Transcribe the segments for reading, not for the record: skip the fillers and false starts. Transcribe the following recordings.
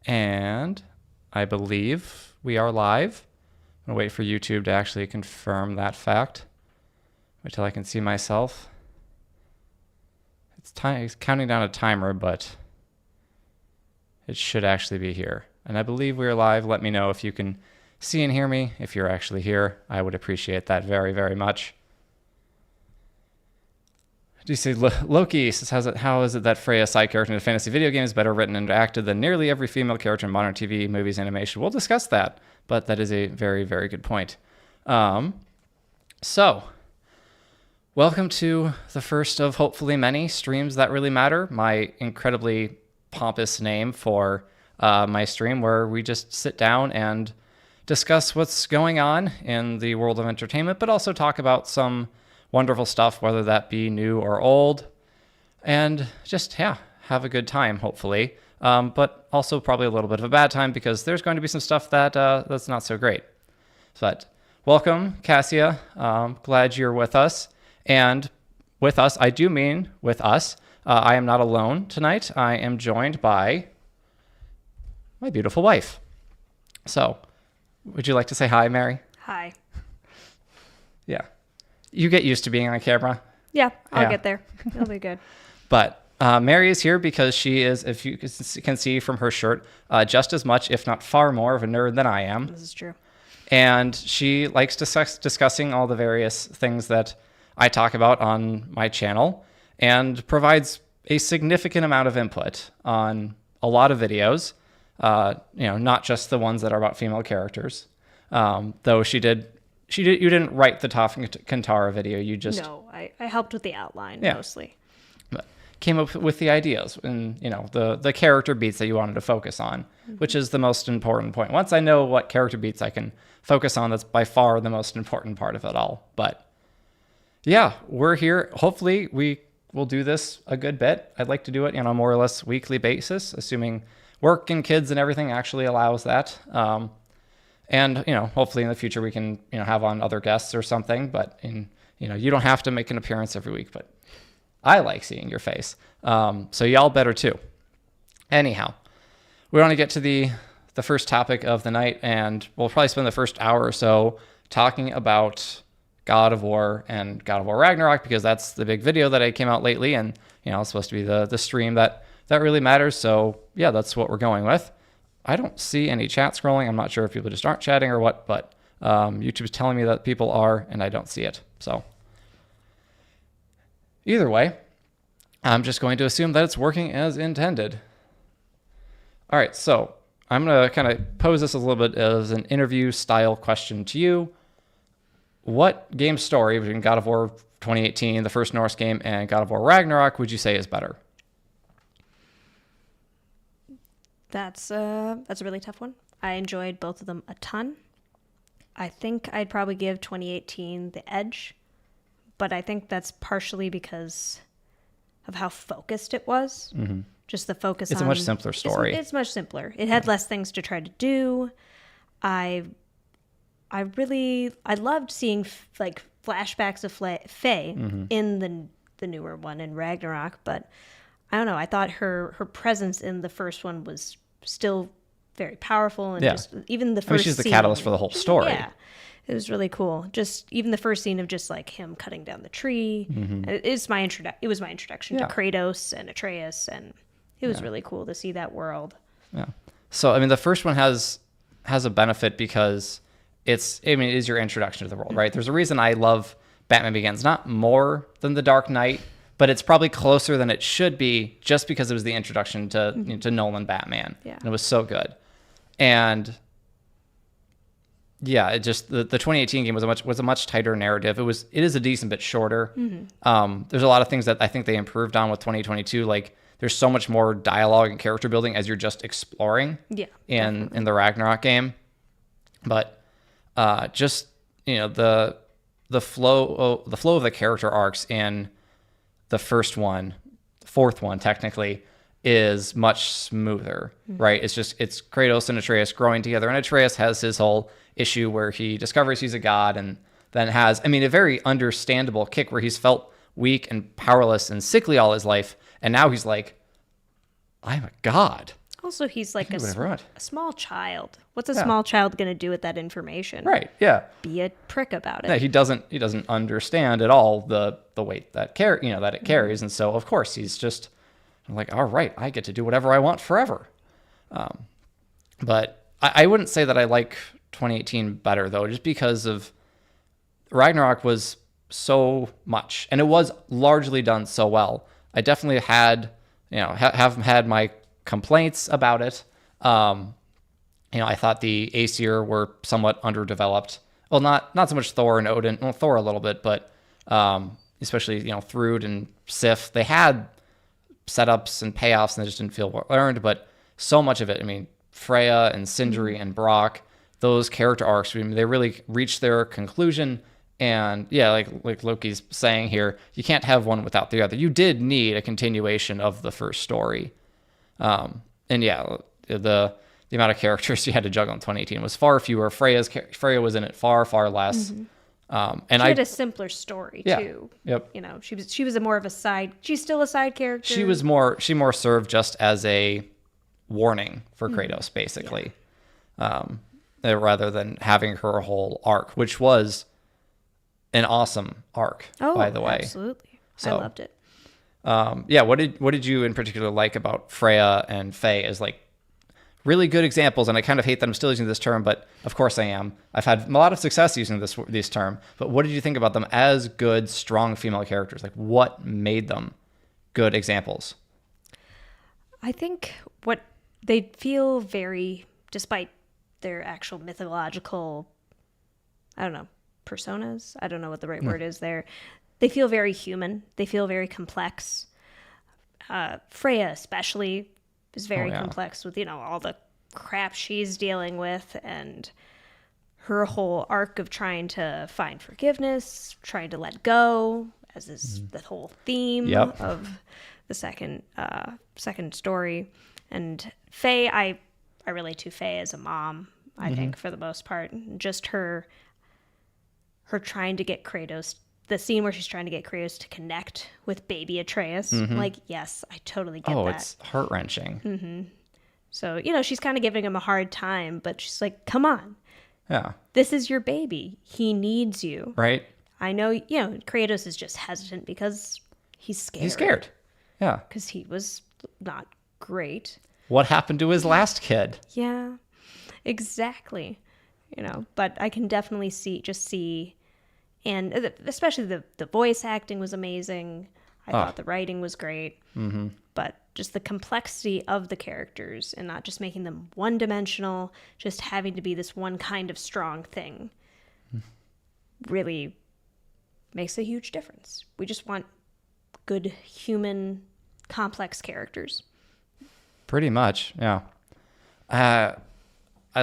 And I believe we are live. I'm going to wait for YouTube to actually confirm that fact. Wait till I can see myself. It's counting down a timer, but it should actually be here. And I believe we are live. Let me know if you can see and hear me. If you're actually here, I would appreciate that very, very much. Do you say Loki says, how is it that Freya, side character in a fantasy video game, is better written and acted than nearly every female character in modern TV, movies, animation? We'll discuss that, but that is a very, very good point. So, welcome to the first of hopefully many streams that really matter. My incredibly pompous name for my stream, where we just sit down and discuss what's going on in the world of entertainment, but also talk about some wonderful stuff, whether that be new or old, and just, have a good time, hopefully. But also probably a little bit of a bad time, because there's going to be some stuff that that's not so great. But welcome, Cassia. Glad you're with us. And with us, I do mean with us. I am not alone tonight. I am joined by my beautiful wife. So, would you like to say hi, Mary? Hi. Yeah. You get used to being on camera. Yeah, I'll get there. It'll be good. But Mary is here because she is, if you can see from her shirt, just as much, if not far more, of a nerd than I am. This is true. And she likes discussing all the various things that I talk about on my channel, and provides a significant amount of input on a lot of videos, not just the ones that are about female characters. Though you didn't write the Toph Kantara video. You just... No, I helped with the outline mostly. But came up with the ideas and, the character beats that you wanted to focus on, which is the most important point. Once I know what character beats I can focus on, that's by far the most important part of it all. But yeah, we're here. Hopefully we will do this a good bit. I'd like to do it on a more or less weekly basis, assuming work and kids and everything actually allows that. And, hopefully in the future we can, have on other guests or something, but you don't have to make an appearance every week, but I like seeing your face. So y'all better too. Anyhow, we want to get to the first topic of the night, and we'll probably spend the first hour or so talking about God of War and God of War Ragnarok, because that's the big video that came out lately, and, it's supposed to be the stream that really matters. So yeah, that's what we're going with. I don't see any chat scrolling. I'm not sure if people just aren't chatting or what, but YouTube's telling me that people are, and I don't see it. So either way, I'm just going to assume that it's working as intended. All right, so I'm going to kind of pose this a little bit as an interview style question to you. What game story between God of War 2018, the first Norse game, and God of War Ragnarok would you say is better? That's a really tough one. I enjoyed both of them a ton. I think I'd probably give 2018 the edge, but I think that's partially because of how focused it was. Mm-hmm. Just the focus. It's a much simpler story. It's much simpler. It had less things to try to do. I loved seeing flashbacks of Faye in the newer one in Ragnarok, but I don't know. I thought her presence in the first one was still very powerful, and just even the first. She's the scene, catalyst for the whole story. Yeah, it was really cool. Just even the first scene of just like him cutting down the tree. Mm-hmm. It was my introduction to Kratos and Atreus, and it was really cool to see that world. Yeah. So the first one has a benefit because it is your introduction to the world, right? There's a reason I love Batman Begins, not more than The Dark Knight, but it's probably closer than it should be, just because it was the introduction to to Nolan Batman. Yeah. And it was so good. And yeah, it just the 2018 game was a much tighter narrative. It is a decent bit shorter. Mm-hmm. There's a lot of things that I think they improved on with 2022. Like there's so much more dialogue and character building as you're just exploring. Yeah. In the Ragnarok game, but just the flow of the character arcs in the first one, the fourth one technically, is much smoother, right? It's Kratos and Atreus growing together, and Atreus has his whole issue where he discovers he's a god, and then has, a very understandable kick where he's felt weak and powerless and sickly all his life, and now he's like, I'm a god. Oh Also, he's like do whatever I want. a small child. What's a Yeah. small child going to do with that information? Right. Yeah. Be a prick about it. Yeah, he doesn't understand at all the weight that that it carries, and so of course he's just like, all right, I get to do whatever I want forever. But I wouldn't say that I like 2018 better though, just because of Ragnarok was so much, and it was largely done so well. I definitely had have had my complaints about it. I thought the Aesir were somewhat underdeveloped. Well, not so much Thor and Odin. Well, Thor a little bit, but especially Thrud and Sif. They had setups and payoffs, and they just didn't feel well earned. But so much of it, I mean, Freya and Sindri and Brock, those character arcs, I mean, they really reached their conclusion. And yeah, like Loki's saying here, you can't have one without the other. You did need a continuation of the first story. And yeah, the amount of characters you had to juggle in 2018 was far fewer. Freya was in it far less. And she had a simpler story too. Yep. She was a more of a side. She's still a side character. She more served just as a warning for Kratos, basically, rather than having her whole arc, which was an awesome arc, by the way. Absolutely. So, I loved it. What did you in particular like about Freya and Faye as like really good examples? And I kind of hate that I'm still using this term, but of course I am. I've had a lot of success using this term. But what did you think about them as good, strong female characters? Like, what made them good examples? I think what they feel very, despite their actual mythological, I don't know, personas. I don't know what the right word is there. They feel very human. They feel very complex. Freya especially is very complex with, all the crap she's dealing with and her whole arc of trying to find forgiveness, trying to let go, as is the whole theme of the second story. And Faye, I relate to Faye as a mom, I think, for the most part. Just her trying to get Kratos, the scene where she's trying to get Kratos to connect with baby Atreus. Like, yes, I totally get that. It's heart-wrenching. So, she's kind of giving him a hard time, but she's like, come on. Yeah. This is your baby. He needs you. Right. I know, Kratos is just hesitant because he's scared. He's scared. Yeah. Because he was not great. What happened to his last kid? Yeah, exactly. But I can definitely see, and especially the voice acting was amazing. I thought the writing was great. But just the complexity of the characters and not just making them one-dimensional, just having to be this one kind of strong thing really makes a huge difference. We just want good human, complex characters. Pretty much, yeah. I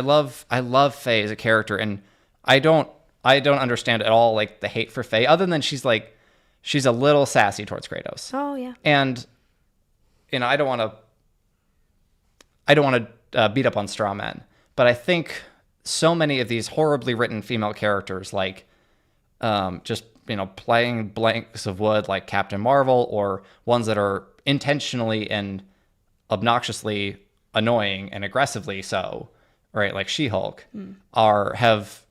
love Faye as a character, and I don't understand at all like the hate for Faye, other than she's a little sassy towards Kratos. Oh yeah. And I don't want to beat up on straw men, but I think so many of these horribly written female characters, like just playing blanks of wood, like Captain Marvel, or ones that are intentionally and obnoxiously annoying and aggressively so, right? Like She-Hulk, have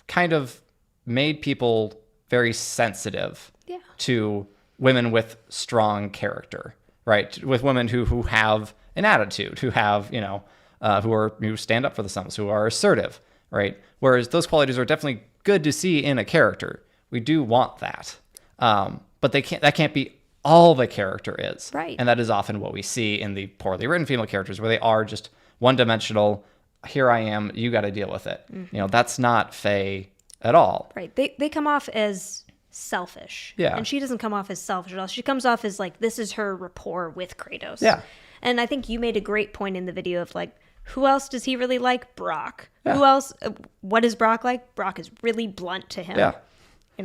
kind of made people very sensitive to women with strong character, right? With women who have an attitude, who have who stand up for themselves, who are assertive, right? Whereas those qualities are definitely good to see in a character. We do want that, but that can't be all the character is, right? And that is often what we see in the poorly written female characters, where they are just one-dimensional. Here I am, you got to deal with it. That's not Faye at all. Right. They come off as selfish. Yeah. And she doesn't come off as selfish at all. She comes off as like, this is her rapport with Kratos. Yeah. And I think you made a great point in the video of like, who else does he really like? Brock. Yeah. Who else? What is Brock like? Brock is really blunt to him. Yeah.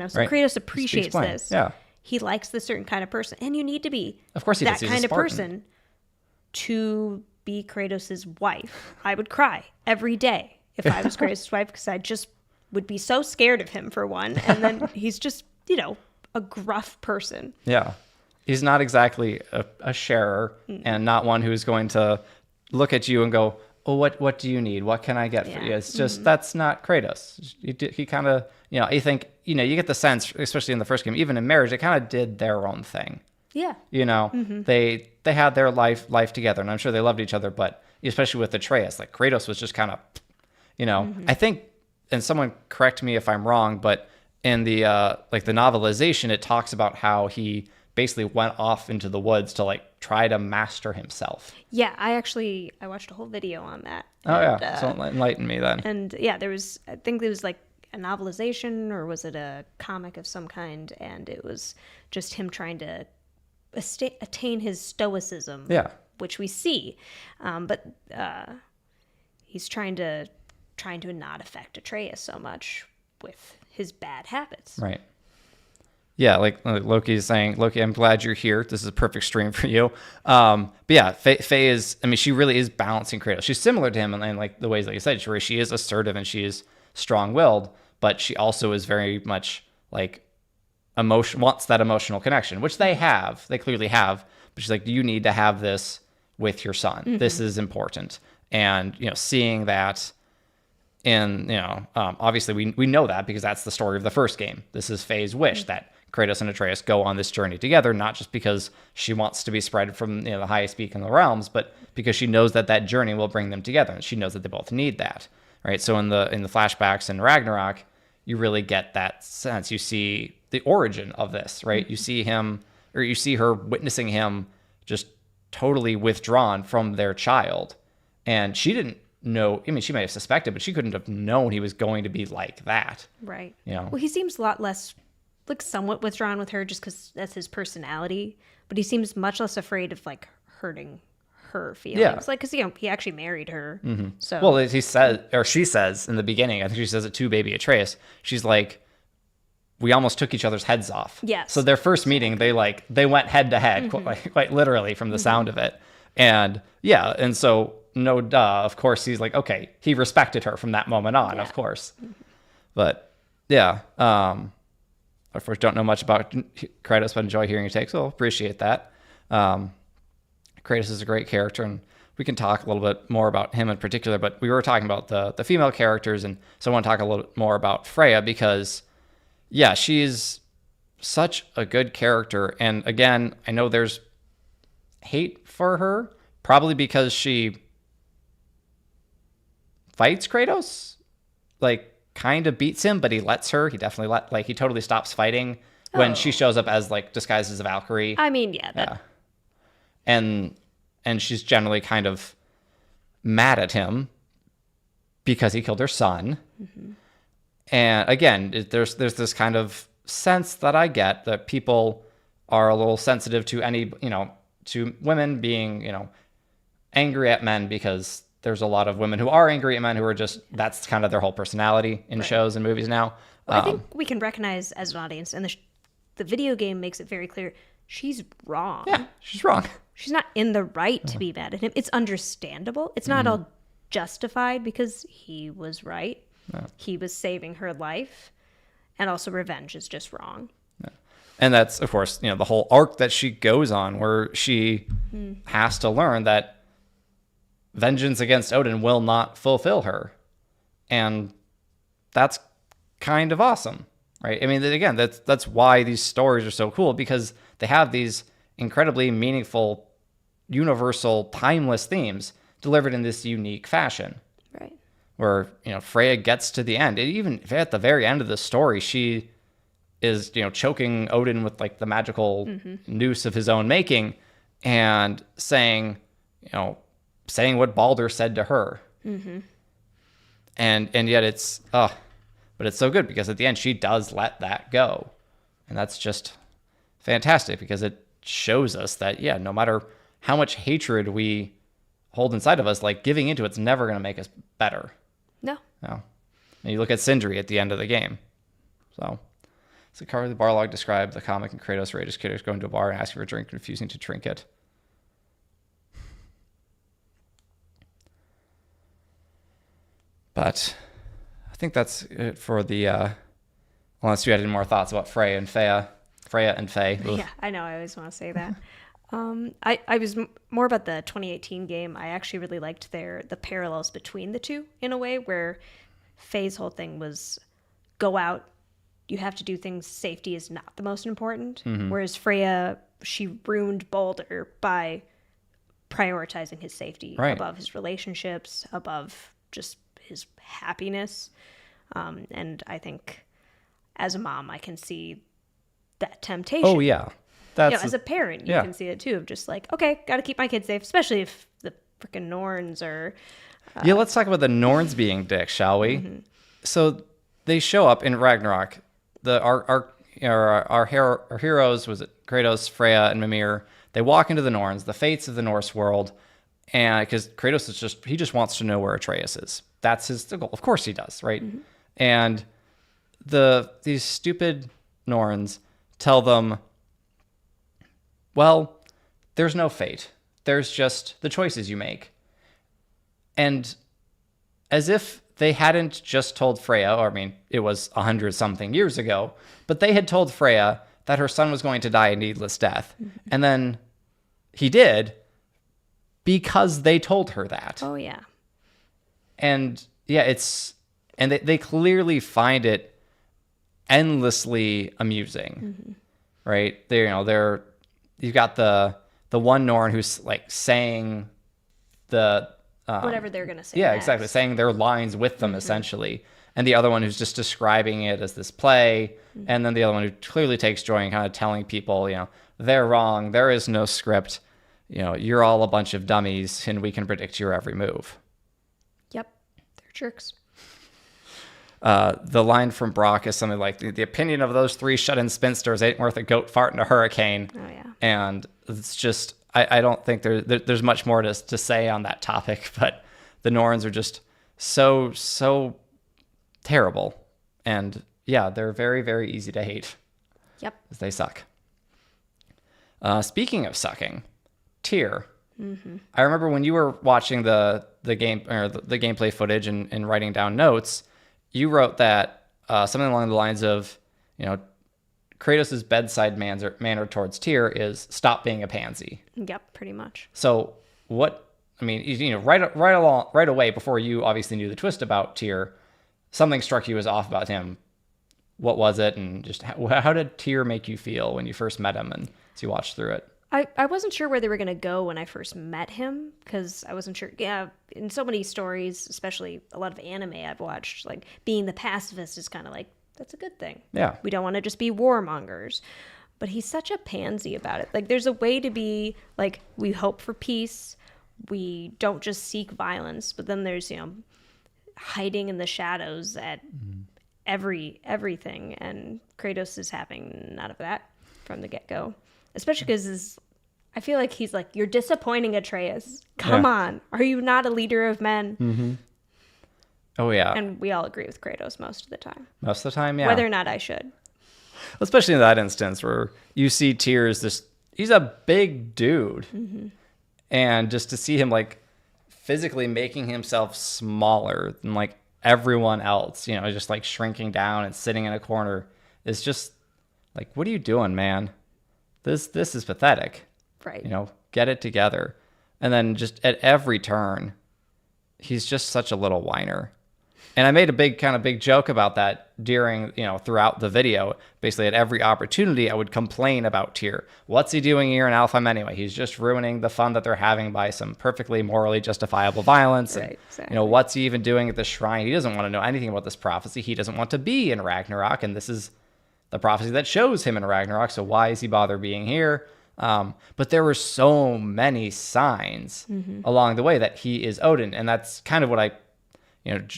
So right. Kratos appreciates this. Yeah. He likes this certain kind of person. And you need to be of course he that does. kind of person to be Kratos' wife. I would cry every day if I was Kratos' wife, because I just would be so scared of him, for one. And then he's just, a gruff person. Yeah. He's not exactly a sharer and not one who's going to look at you and go, oh, what do you need? What can I get for you? It's just, that's not Kratos. He kind of, I think, you get the sense, especially in the first game, even in marriage, they kind of did their own thing. Yeah. They had their life together, and I'm sure they loved each other, but especially with Atreus, like Kratos was just kind of, I think, and someone correct me if I'm wrong, but in the like the novelization, it talks about how he basically went off into the woods to like try to master himself. Yeah, I watched a whole video on that. Oh, yeah. So enlighten me then. And yeah, I think there was like a novelization, or was it a comic of some kind? And it was just him trying to attain his stoicism. Yeah. Which we see. But he's trying to not affect Atreus so much with his bad habits. Right. Yeah, like Loki is saying, Loki, I'm glad you're here. This is a perfect stream for you. But yeah, Faye is, she really is balancing Kratos. She's similar to him in like the ways that you said, where she is assertive and she is strong-willed, but she also is very much like wants that emotional connection, which they clearly have. But she's like, you need to have this with your son. This is important. And, seeing that in, obviously we know that because that's the story of the first game. This is Faye's wish that Kratos and Atreus go on this journey together, not just because she wants to be spread from the highest peak in the realms, but because she knows that journey will bring them together, and she knows that they both need that, right? So in the flashbacks in Ragnarok, you really get that sense. You see the origin of this, right? You see you see her witnessing him just totally withdrawn from their child, and she didn't know. She may have suspected, but she couldn't have known he was going to be like that, right? Well, he seems a lot less, like, somewhat withdrawn with her just because that's his personality, but he seems much less afraid of like hurting her feelings. Yeah. Like, because he actually married her. So well, she says in the beginning, I think she says it to baby Atreus, she's like, we almost took each other's heads off. Yes. So their first meeting, they went head to head, quite literally, from the sound of it. And yeah, and so no duh, of course he's like, okay, he respected her from that moment on, of course. But yeah, of course, don't know much about Kratos, but enjoy hearing your takes. So appreciate that. Kratos is a great character, and we can talk a little bit more about him in particular, but we were talking about the female characters, and so I want to talk a little bit more about Freya because, yeah, she's such a good character. And again, I know there's hate for her, probably because she fights Kratos, like kind of beats him, but he lets her. He definitely he totally stops fighting when she shows up as like disguised as a Valkyrie. Yeah. And she's generally kind of mad at him because he killed her son. And again, there's this kind of sense that I get that people are a little sensitive to to women being, angry at men, because there's a lot of women who are angry at men who are just, that's kind of their whole personality in shows and movies now. Well, I think we can recognize as an audience, and the video game makes it very clear, she's wrong. Yeah, she's wrong. She's not in the right to be mad at him. It's understandable. It's not all justified because he was right. Yeah. He was saving her life. And also revenge is just wrong. Yeah. And that's, of course, the whole arc that she goes on where she has to learn that vengeance against Odin will not fulfill her. And that's kind of awesome, right? Again, that's why these stories are so cool, because they have these incredibly meaningful, universal, timeless themes delivered in this unique fashion. Right. Where, Freya gets to the end. Even at the very end of the story, she is, choking Odin with like the magical noose of his own making and saying what Baldur said to her. And yet it's, but it's so good because at the end she does let that go. And that's just fantastic because it shows us that, yeah, no matter how much hatred we hold inside of us, like giving into it's never going to make us better. No. And you look at Sindri at the end of the game. So Carly Barlog described the comic and Kratos rages killers going to a bar and asking for a drink, refusing to drink it. But I think that's it for the, unless you had any more thoughts about Freya and Fea. Freya and Faye. Oof. Yeah, I know. I always want to say that. I was more about the 2018 game. I actually really liked the parallels between the two in a way where Faye's whole thing was go out. You have to do things. Safety is not the most important. Whereas Freya, she ruined Baldur by prioritizing his safety above his relationships, above just his happiness. And I think as a mom, I can see that temptation. Oh, yeah. That's as a parent, you can see it too, of just like, okay, got to keep my kids safe, especially if the freaking Norns are... Yeah, let's talk about the Norns being dicks, shall we? So they show up in Ragnarok. Our heroes, was it Kratos, Freya, and Mimir, they walk into the Norns, the fates of the Norse world, and because Kratos he just wants to know where Atreus is. That's his goal. Of course he does, right? And these stupid Norns tell them, well, there's no fate. There's just the choices you make. And as if they hadn't just told Freya, or I mean, it was 100-something years ago, but they had told Freya that her son was going to die a needless death. And then he did because they told her that. Oh, yeah. And yeah, they clearly find it endlessly amusing, right? You've got the one Norn who's like saying whatever they're going to say. Yeah, next. exactly. Saying their lines with them, essentially. And the other one who's just describing it as this play. And then the other one who clearly takes joy in kind of telling people, they're wrong. There is no script. You're all a bunch of dummies and we can predict your every move. Yep. They're jerks. The line from Brock is something like, the opinion of those 3 shut-in spinsters ain't worth a goat fart in a hurricane. Oh, yeah. And it's just, I don't think there's much more to say on that topic, but the Norns are just so terrible. And yeah, they're very, very easy to hate. Yep. Because they suck. Speaking of sucking, Tyr. I remember when you were watching the game or the gameplay footage and writing down notes, you wrote that something along the lines of, Kratos' bedside manner towards Tyr is stop being a pansy. Yep, pretty much. So right away before you obviously knew the twist about Tyr, something struck you as off about him. What was it? And just how did Tyr make you feel when you first met him and as you watched through it? I wasn't sure where they were going to go when I first met him because I wasn't sure. Yeah, in so many stories, especially a lot of anime I've watched, like being the pacifist is kind of like, that's a good thing. Yeah. We don't want to just be warmongers. But he's such a pansy about it. Like, there's a way to be, like, we hope for peace. We don't just seek violence. But then there's, hiding in the shadows at everything. And Kratos is having none of that from the get-go. Especially because I feel like he's like, you're disappointing Atreus. Come on. Are you not a leader of men? Oh, yeah. And we all agree with Kratos most of the time. Most of the time, yeah. Whether or not I should. Especially in that instance where you see Tyr as he's a big dude. And just to see him like physically making himself smaller than like everyone else, just like shrinking down and sitting in a corner is just like, what are you doing, man? This is pathetic. Right. Get it together. And then just at every turn, he's just such a little whiner. And I made a big joke about that during, throughout the video. Basically, at every opportunity, I would complain about Tyr. What's he doing here in Alfheim anyway? He's just ruining the fun that they're having by some perfectly morally justifiable violence. Right, and, exactly. What's he even doing at the shrine? He doesn't want to know anything about this prophecy. He doesn't want to be in Ragnarok, and this is the prophecy that shows him in Ragnarok, so why is he bother being here? But there were so many signs along the way that he is Odin, and that's kind of what I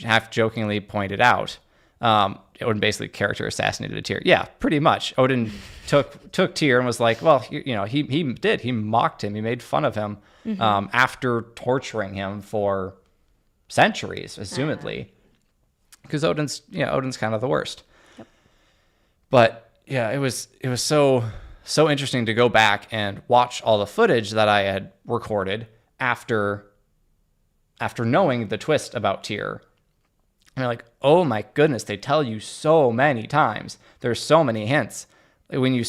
half jokingly pointed out. Odin basically character assassinated Tyr. Yeah, pretty much. Odin took Tyr and was like, well, he mocked him. He made fun of him after torturing him for centuries, assumedly. Because Odin's kind of the worst. Yep. But yeah, it was so interesting to go back and watch all the footage that I had recorded after knowing the twist about Tyr. And you're like, oh my goodness, they tell you so many times. There's so many hints. when you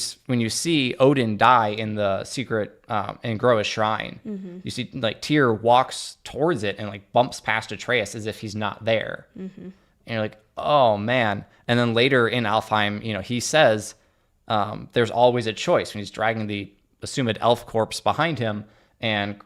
see Odin die in the secret in Groa's shrine, you see like Tyr walks towards it and like bumps past Atreus as if he's not there, and you're like, oh man. And then later in Alfheim, he says there's always a choice when he's dragging the assumed elf corpse behind him, and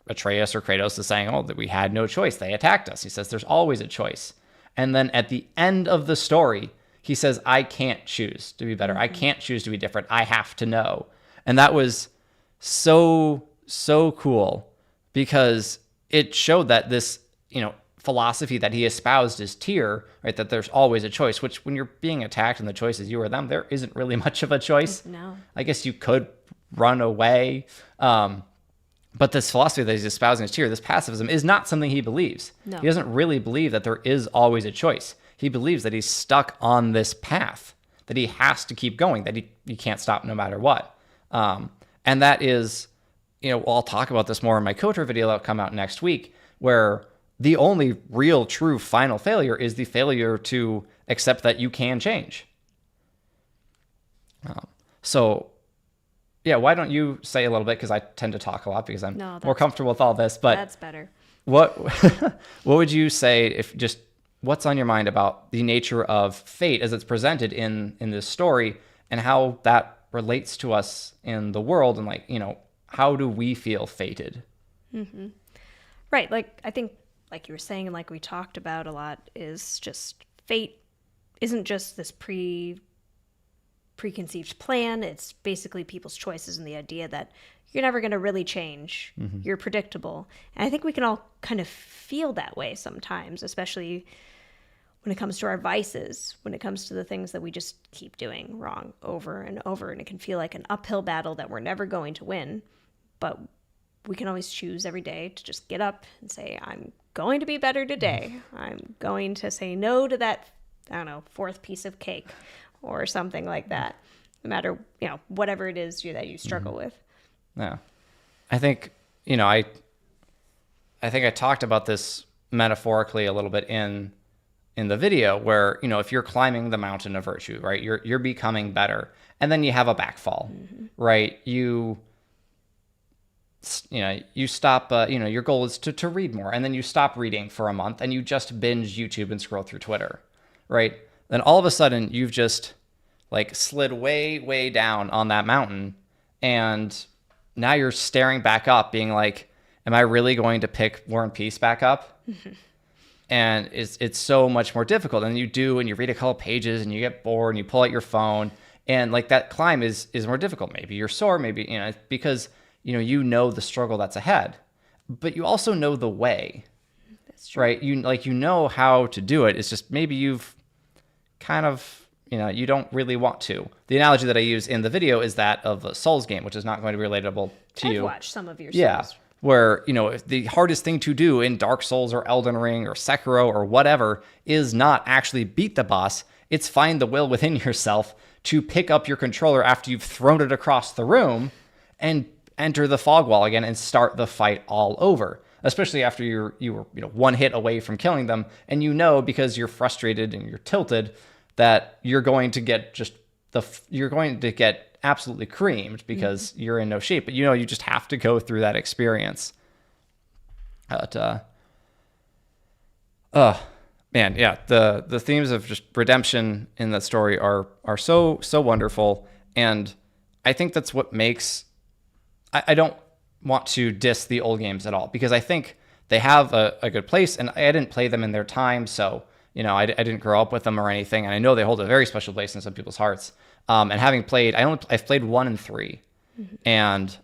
Atreus or Kratos is saying, oh, that we had no choice, they attacked us. He says there's always a choice. And then at the end of the story, he says, I can't choose to be better. I can't choose to be different. I have to know. And that was so cool, because it showed that this, philosophy that he espoused is Tyr, right? That there's always a choice, which when you're being attacked and the choice is you or them, there isn't really much of a choice. No. I guess you could run away. But this philosophy that he's espousing is Tyr, this pacifism, is not something he believes. No. He doesn't really believe that there is always a choice. He believes that he's stuck on this path, that he has to keep going, that he can't stop no matter what. And that is, I'll talk about this more in my KOTOR video that'll come out next week, where the only real true final failure is the failure to accept that you can change. Yeah, why don't you say a little bit, because I tend to talk a lot because I'm more comfortable with all this. But that's better. What would you say, if just what's on your mind about the nature of fate as it's presented in this story, and how that relates to us in the world, and like, how do we feel fated? Mm-hmm. Right. Like, I think, like you were saying, and like we talked about a lot, is just fate isn't just this preconceived plan. It's basically people's choices and the idea that you're never going to really change. Mm-hmm. You're predictable. And I think we can all kind of feel that way sometimes, especially when it comes to our vices, when it comes to the things that we just keep doing wrong over and over. And it can feel like an uphill battle that we're never going to win. But we can always choose every day to just get up and say, I'm going to be better today. I'm going to say no to that, fourth piece of cake or something like that. No matter, whatever it is that you struggle with. Yeah. I think, I think I talked about this metaphorically a little bit in the video, where, if you're climbing the mountain of virtue, right, you're becoming better, and then you have a backfall, right? You stop, your goal is to read more, and then you stop reading for a month and you just binge YouTube and scroll through Twitter, right? Then all of a sudden you've just like slid way, way down on that mountain, and now you're staring back up being like, am I really going to pick War and Peace back up? And it's so much more difficult. And you do, and you read a couple pages and you get bored and you pull out your phone, and like that climb is more difficult. Maybe you're sore, maybe, because you know the struggle that's ahead, but you also know the way. That's true. Right? You know how to do it. It's just maybe you've kind of, you don't really want to. The analogy that I use in the video is that of a Souls game, which is not going to be relatable to you. I've watched some of your Souls. Yeah. Where, the hardest thing to do in Dark Souls or Elden Ring or Sekiro or whatever is not actually beat the boss. It's find the will within yourself to pick up your controller after you've thrown it across the room and enter the fog wall again and start the fight all over. Especially after you were one hit away from killing them, and because you're frustrated and you're tilted that you're going to get absolutely creamed because you're in no shape. But you just have to go through that experience. But man, yeah, the themes of just redemption in that story are so wonderful, and I think that's what makes. I don't want to diss the old games at all, because I think they have a good place, and I didn't play them in their time, so I didn't grow up with them or anything, and I know they hold a very special place in some people's hearts. And having played, I've played 1 and 3, and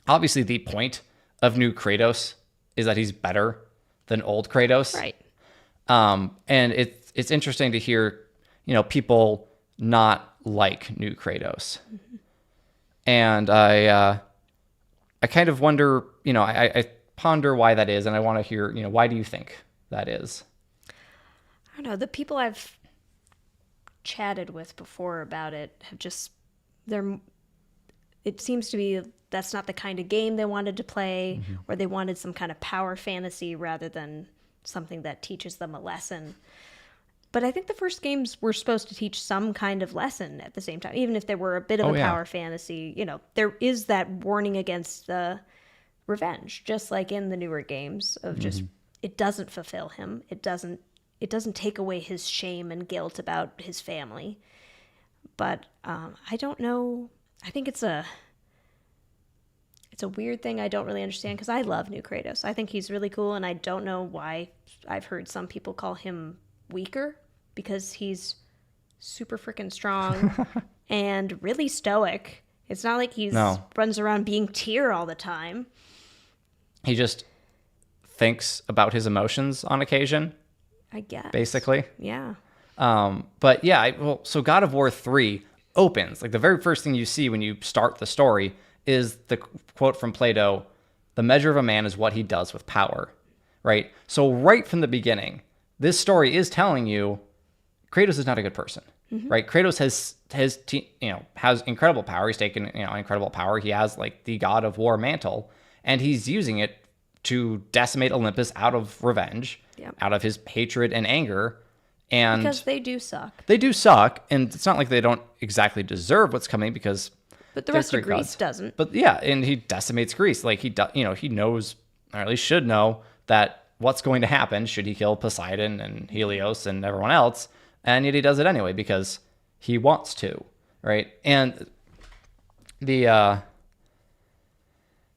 obviously the point of new Kratos is that he's better than old Kratos, right? And it's interesting to hear people not like new Kratos. And I kind of wonder, I ponder why that is, and I want to hear, why do you think that is? I don't know. The people I've chatted with before about it have just, it seems to be that's not the kind of game they wanted to play, or they wanted some kind of power fantasy rather than something that teaches them a lesson. But I think the first games were supposed to teach some kind of lesson at the same time, even if they were a bit of a power fantasy. You know, there is that warning against the revenge, just like in the newer games of just it doesn't fulfill him. It doesn't take away his shame and guilt about his family. But I don't know. I think it's a weird thing I don't really understand because I love new Kratos. I think he's really cool, and I don't know why I've heard some people call him weaker because he's super freaking strong and really stoic. It's not like he's runs around being Tyr all the time. He just thinks about his emotions on occasion, I guess. Basically. Yeah. But yeah, so God of War 3 opens. Like the very first thing you see when you start the story is the quote from Plato, "The measure of a man is what he does with power." Right? So right from the beginning, this story is telling you Kratos is not a good person. Right? Kratos has incredible power. He's taken, incredible power. He has like the God of War mantle, and he's using it to decimate Olympus out of revenge, out of his hatred and anger. And because they do suck. They do suck, and it's not like they don't exactly deserve what's coming because but the rest of Greece doesn't. But yeah, and he decimates Greece. Like he knows, or at least should know, that what's going to happen should he kill Poseidon and Helios and everyone else, and yet he does it anyway because he wants to, right? And the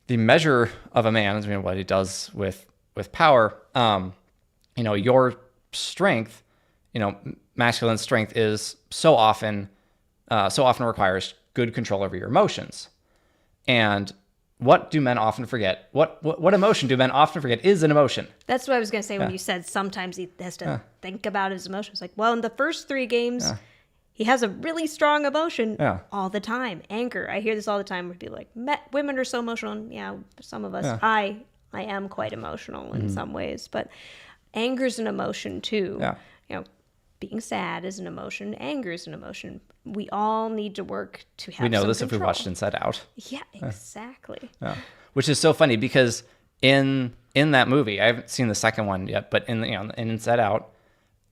measure of a man is what he does with power. Your strength, masculine strength is so often requires good control over your emotions. And what do men often forget? What emotion do men often forget is an emotion? That's what I was going to say when you said sometimes he has to think about his emotions. Like, well, in the first 3 games, he has a really strong emotion all the time. Anger. I hear this all the time where people are like, women are so emotional. And yeah, some of us, I am quite emotional in some ways, but anger's an emotion too. Yeah. Being sad is an emotion. Anger is an emotion. We all need to work to have. We know this control. If we watched Inside Out. Yeah, exactly. Which is so funny because in that movie, I haven't seen the second one yet, but in Inside Out,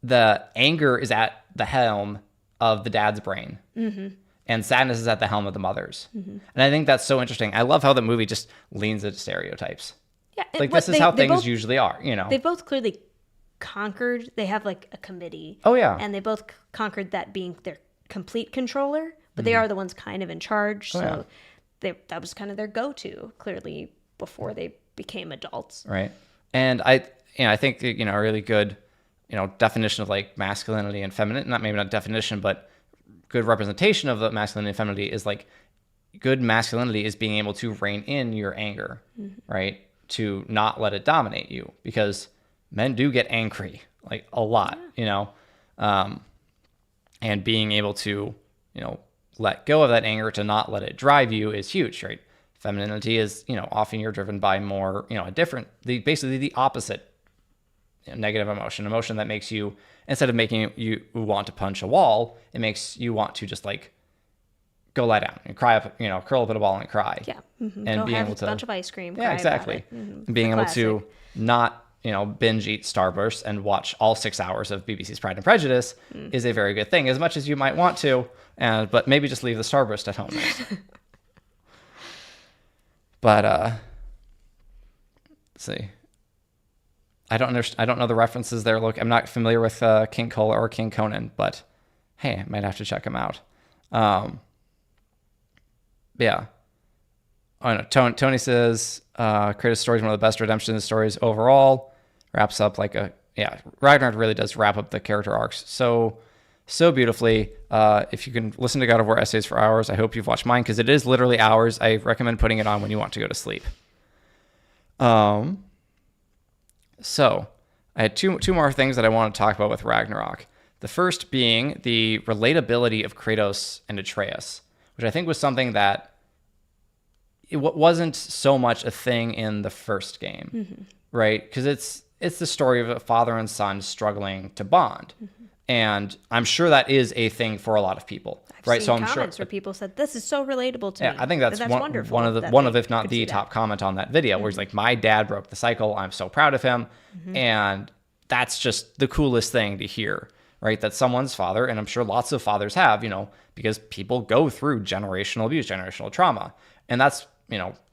the anger is at the helm of the dad's brain, and sadness is at the helm of the mother's. And I think that's so interesting. I love how the movie just leans into stereotypes. Yeah, like this is how things usually are. They both clearly conquered. They have like a committee. Oh yeah, and they both conquered that being their complete controller, but they are the ones kind of in charge. So that was kind of their go-to clearly before they became adults. Right. And I think a really good definition of like masculinity and femininity, maybe not definition, but good representation of the masculinity and femininity is like good masculinity is being able to rein in your anger, right? To not let it dominate you, because men do get angry like a lot, and being able to, let go of that anger to not let it drive you is huge, right? Femininity is, often you're driven by more, basically the opposite negative emotion that makes you, instead of making you want to punch a wall, it makes you want to just like go lie down and cry up, curl up in a ball and cry. Yeah. And go being have able to a bunch of ice cream. Yeah, exactly. And being able to not, binge eat Starburst and watch all 6 hours of BBC's Pride and Prejudice is a very good thing, as much as you might want to, but maybe just leave the Starburst at home next. But let's see. I don't know the references there. Look, I'm not familiar with King Cola or King Conan, but hey, I might have to check them out. Yeah. Oh, no. Tony says Kratos' story is one of the best redemption stories overall. Wraps up Ragnarok really does wrap up the character arcs so beautifully. If you can listen to God of War essays for hours, I hope you've watched mine, because it is literally hours. I recommend putting it on when you want to go to sleep. So I had two more things that I want to talk about with Ragnarok. The first being the relatability of Kratos and Atreus, which I think was something that it wasn't so much a thing in the first game, right? Because it's the story of a father and son struggling to bond. And I'm sure that is a thing for a lot of people, right? So I'm sure where people said, this is so relatable to me. I think that's wonderful. One of, if not the top comment on that video, where he's like, my dad broke the cycle. I'm so proud of him. And that's just the coolest thing to hear, right? That's someone's father, and I'm sure lots of fathers have, because people go through generational abuse, generational trauma. And that's,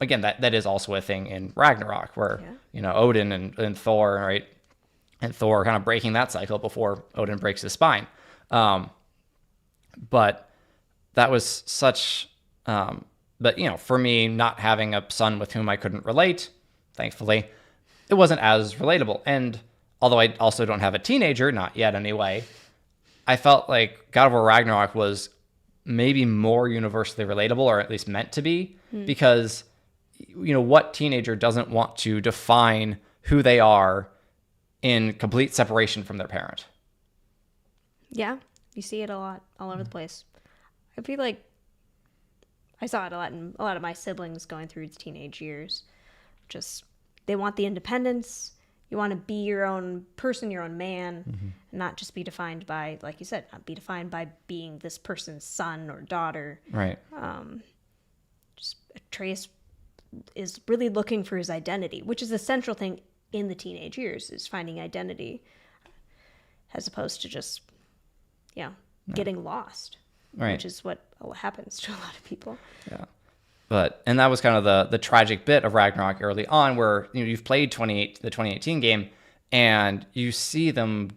again, that is also a thing in Ragnarok where, Odin and Thor, right? And Thor kind of breaking that cycle before Odin breaks his spine. But that was such, but, for me, not having a son with whom I couldn't relate, thankfully, it wasn't as relatable. And although I also don't have a teenager, not yet anyway, I felt like God of War Ragnarok was maybe more universally relatable, or at least meant to be, because, what teenager doesn't want to define who they are in complete separation from their parent? Yeah, you see it a lot all over the place. I feel like I saw it a lot in a lot of my siblings going through teenage years. Just, they want the independence. You want to be your own person, your own man, and not just be defined by, like you said, not be defined by being this person's son or daughter. Right. Just Atreus is really looking for his identity, which is the central thing in the teenage years, is finding identity, as opposed to just, getting lost, right, which is what happens to a lot of people. Yeah. And that was kind of the tragic bit of Ragnarok early on, where you've played the 2018 game, and you see them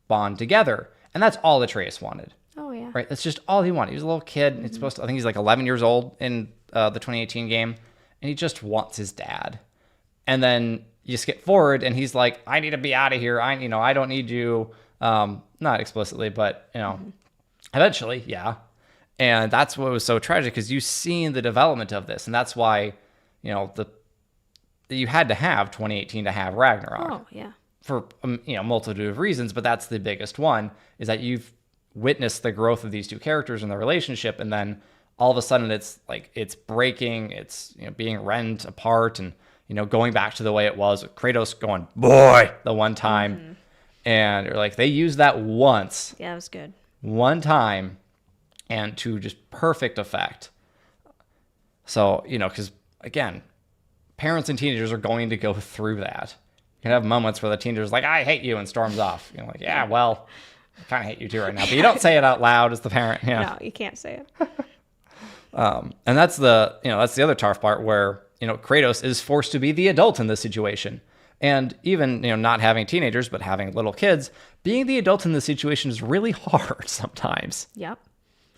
bond together, and that's all Atreus wanted. Oh yeah. Right. That's just all he wanted. He was a little kid. And it's supposed to. I think he's like 11 years old in the 2018 game, and he just wants his dad. And then you skip forward, and he's like, "I need to be out of here. I don't need you." Not explicitly, but eventually, yeah. And that's what was so tragic, because you've seen the development of this, and that's why, you had to have 2018 to have Ragnarok. Oh yeah. For multitude of reasons, but that's the biggest one, is that you've witnessed the growth of these two characters and their relationship, and then all of a sudden it's breaking, it's being rent apart, and going back to the way it was with Kratos going boy the one time, and you're like, they used that once. Yeah, it was good. One time. And to just perfect effect. So, because, again, parents and teenagers are going to go through that. You can have moments where the teenager's like, I hate you, and storms off. Like, yeah, well, I kind of hate you too right now. But you don't say it out loud as the parent. No, you can't say it. And that's that's the other tough part, where, Kratos is forced to be the adult in this situation. And even, not having teenagers, but having little kids, being the adult in this situation is really hard sometimes. Yep.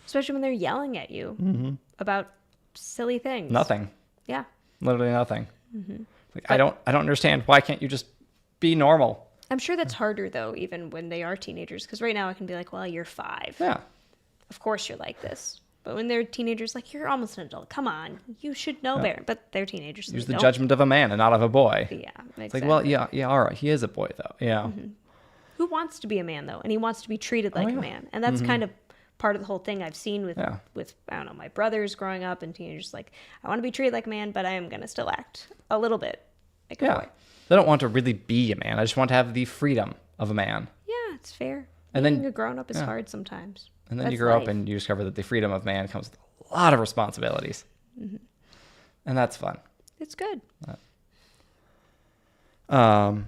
Especially when they're yelling at you about silly things. Nothing. Yeah. Literally nothing. Like, I don't understand. Why can't you just be normal? I'm sure that's harder, though, even when they are teenagers. Because right now I can be like, well, you're 5. Yeah. Of course you're like this. But when they're teenagers, like, you're almost an adult. Come on. You should know better. But they're teenagers. So use the judgment of a man and not of a boy. Yeah, exactly. It's like, well, yeah, all right. He is a boy, though. Yeah. Who wants to be a man, though? And he wants to be treated like a man. And that's kind of part of the whole thing I've seen with I don't know, my brothers growing up and teenagers. Like, I want to be treated like a man, but I am going to still act a little bit like a boy. They don't want to really be a man. I just want to have the freedom of a man. Yeah, it's fair. And being then a grown up is hard sometimes. And then you grow up and you discover that the freedom of man comes with a lot of responsibilities. And that's fun. It's good. So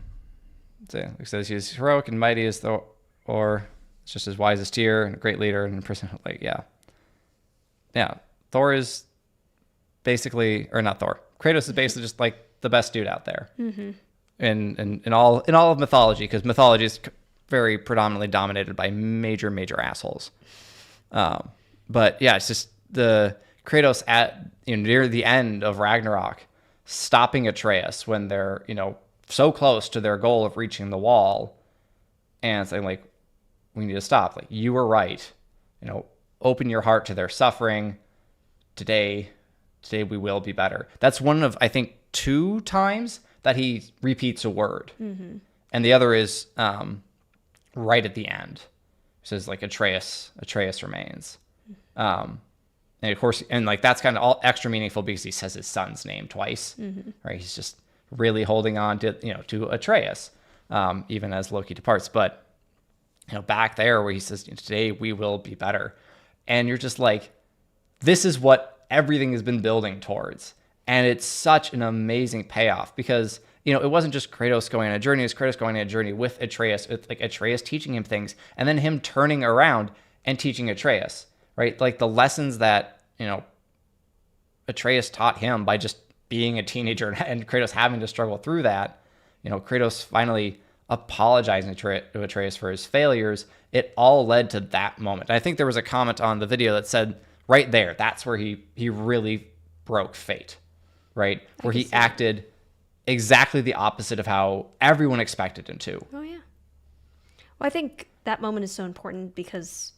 it says he's heroic and mighty as Thor, or it's just as wise as Tyr and a great leader and person. Like, yeah. Thor is basically, or not Thor. Kratos is basically just like the best dude out there. In all of mythology, because mythology is very predominantly dominated by major assholes. But yeah, it's just the Kratos at near the end of Ragnarok stopping Atreus when they're so close to their goal of reaching the wall, and saying, like, we need to stop. Like, you were right. Open your heart to their suffering. Today we will be better. That's one of, I think, 2 times that he repeats a word. And the other is right at the end. It says, like, Atreus remains. And of course, and like, that's kind of all extra meaningful because he says his son's name twice. Right? He's just really holding on to, to Atreus, even as Loki departs. But, back there where he says, today we will be better. And you're just like, this is what everything has been building towards. And it's such an amazing payoff, because it wasn't just Kratos going on a journey, it was Kratos going on a journey with Atreus. It's like Atreus teaching him things, and then him turning around and teaching Atreus, right? Like the lessons that, Atreus taught him by just being a teenager and Kratos having to struggle through that, Kratos finally apologizing to Atreus for his failures. It all led to that moment. I think there was a comment on the video that said right there, that's where he really broke fate, right? Where he acted exactly the opposite of how everyone expected him to. Oh, yeah. Well, I think that moment is so important because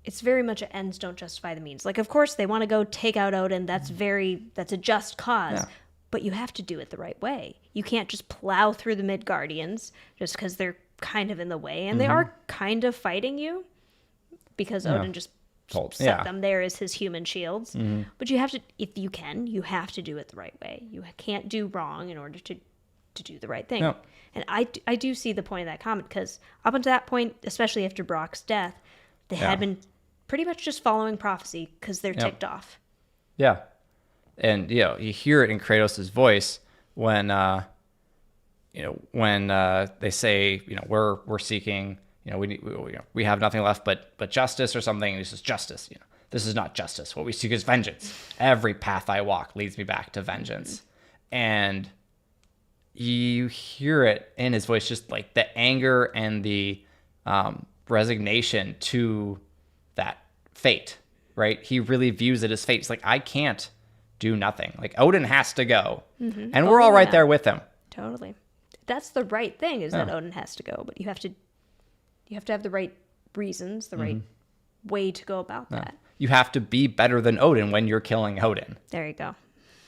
it's very much a ends don't justify the means. Like, of course, they want to go take out Odin. That's a just cause. Yeah. But you have to do it the right way. You can't just plow through the Midgardians just because they're kind of in the way. And they are kind of fighting you because Odin just set them there as his human shields. But you have to, if you can, you have to do it the right way. You can't do wrong in order to do the right thing. No. And I do see the point of that comment because up until that point, especially after Brock's death, they had been pretty much just following prophecy because they're ticked off. Yeah. And, you hear it in Kratos' voice when, they say, we're seeking, we have nothing left but justice or something. And he says, justice, this is not justice. What we seek is vengeance. Every path I walk leads me back to vengeance. And you hear it in his voice, just like the anger and the resignation to that fate, right? He really views it as fate. It's like, I can't do nothing. Like, Odin has to go. And we're all right there with him. Totally. That's the right thing, is that Odin has to go, but you have to have the right reasons, the right way to go about that. You have to be better than Odin when you're killing Odin. There you go.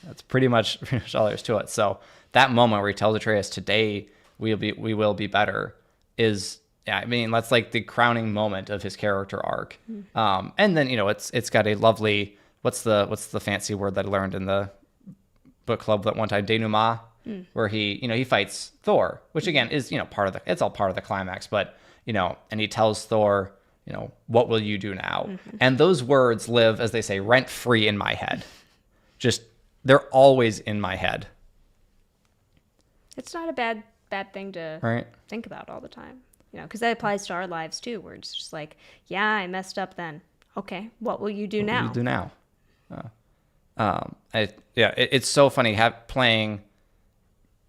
That's pretty much all there is to it. So that moment where he tells Atreus, today we will be better, is, that's like the crowning moment of his character arc. And then, it's got a lovely, what's the fancy word that I learned in the book club that one time, denouement, where he fights Thor, which again is, it's all part of the climax, but, and he tells Thor, what will you do now? And those words live, as they say, rent free in my head. Just, they're always in my head. It's not a bad thing to think about all the time, because that applies to our lives too, where it's just like, yeah, I messed up then. Okay, what will you do now? What will you do now? It's so funny playing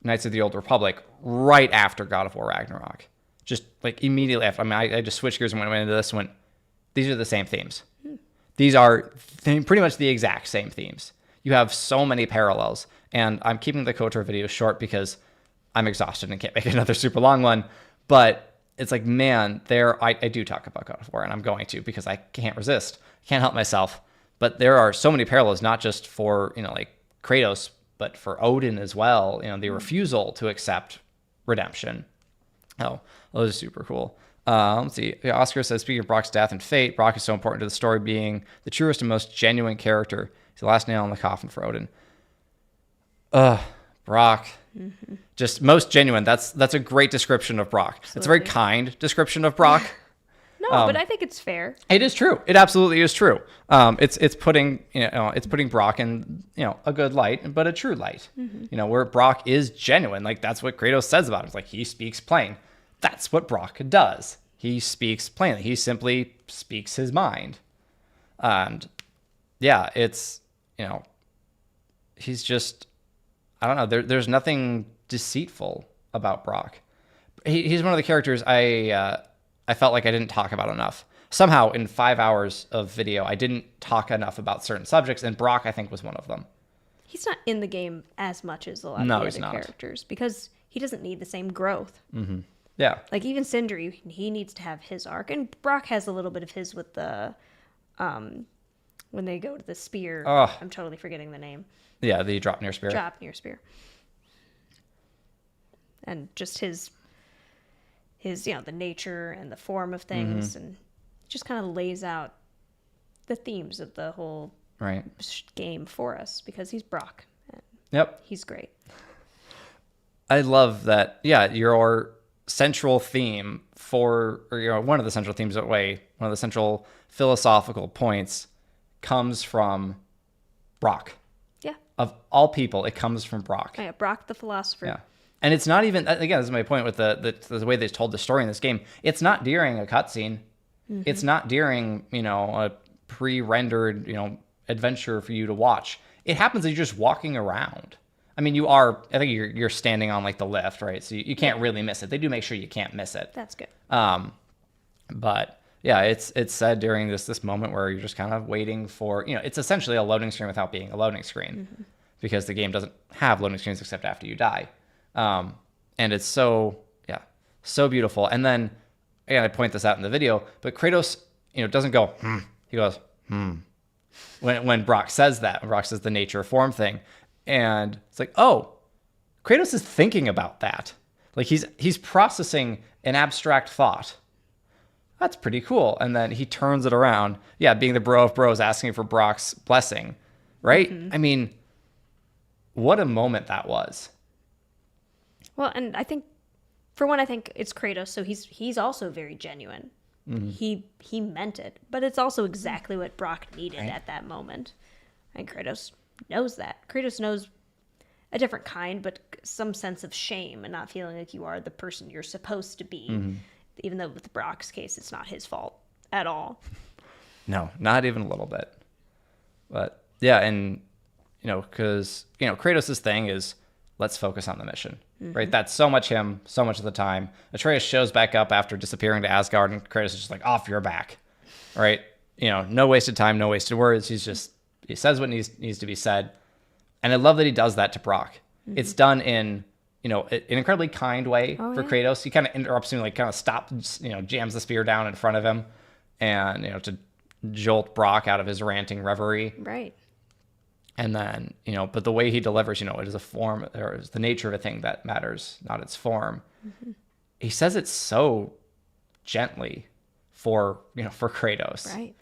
Knights of the Old Republic right after God of War Ragnarok. Just like immediately after. I just switched gears and went into this one. These are the same themes. These are pretty much the exact same themes. You have so many parallels, and I'm keeping the KOTOR video short because I'm exhausted and can't make another super long one. But it's like, man, I do talk about God of War, and I'm going to because I can't resist. I can't help myself. But there are so many parallels, not just for, like Kratos, but for Odin as well. The refusal to accept redemption. Oh, those are super cool. Let's see. Oscar says, speaking of Brock's death and fate, Brock is so important to the story, being the truest and most genuine character. He's the last nail in the coffin for Odin. Brock. Just most genuine. That's a great description of Brock. Absolutely. It's a very kind description of Brock. No, but I think it's fair. It is true. It absolutely is true. It's putting Brock in a good light, but a true light. Where Brock is genuine. Like, that's what Kratos says about him. It's like, he speaks plain. That's what Brock does. He speaks plainly. He simply speaks his mind. And yeah, it's he's just, I don't know. There's nothing deceitful about Brock. He's one of the characters I felt like I didn't talk about enough. Somehow, in 5 hours of video, I didn't talk enough about certain subjects, and Brock, I think, was one of them. He's not in the game as much as a lot of the other characters because he doesn't need the same growth. Yeah. Like, even Sindri, he needs to have his arc, and Brock has a little bit of his with the, when they go to the spear. I'm totally forgetting the name. Yeah, the Draupnir spear. Draupnir spear. And just his the nature and the form of things, and just kind of lays out the themes of the whole game for us because he's Brock. Yep. He's great. I love that. Yeah, your central theme one of the central themes one of the central philosophical points comes from Brock. Yeah. of all people, it comes from Brock. Oh, yeah, Brock the philosopher. Yeah. And it's not even, again, this is my point with the way they told the story in this game. It's not during a cutscene. It's not during, a pre-rendered, adventure for you to watch. It happens as you're just walking around. I mean, I think you're standing on like the lift, right? So you can't really miss it. They do make sure you can't miss it. That's good. But yeah, it's said during this moment where you're just kind of waiting for, it's essentially a loading screen without being a loading screen because the game doesn't have loading screens except after you die. And it's so beautiful. And then, again, I point this out in the video, but Kratos, doesn't go, he goes, when Brock says that, when Brock says the nature of form thing. And it's like, oh, Kratos is thinking about that. Like he's processing an abstract thought. That's pretty cool. And then he turns it around. Yeah, being the bro of bros, asking for Brock's blessing, right? I mean, what a moment that was. Well, and I think, for one, I think it's Kratos, so he's also very genuine. He meant it, but it's also exactly what Brock needed at that moment. And Kratos knows that. Kratos knows a different kind, but some sense of shame and not feeling like you are the person you're supposed to be. Even though with Brock's case, it's not his fault at all. No, not even a little bit. But yeah, and because Kratos' thing is let's focus on the mission, right? That's so much him, so much of the time. Atreus shows back up after disappearing to Asgard, and Kratos is just like, off your back, right? No wasted time, no wasted words. He says what needs to be said, and I love that he does that to Brock. It's done in an incredibly kind way for Kratos. He kind of interrupts him, like kind of stops, jams the spear down in front of him, and to jolt Brock out of his ranting reverie. Right. And then, but the way he delivers, it is a form, or it's the nature of a thing that matters, not its form. He says it so gently for Kratos. Right.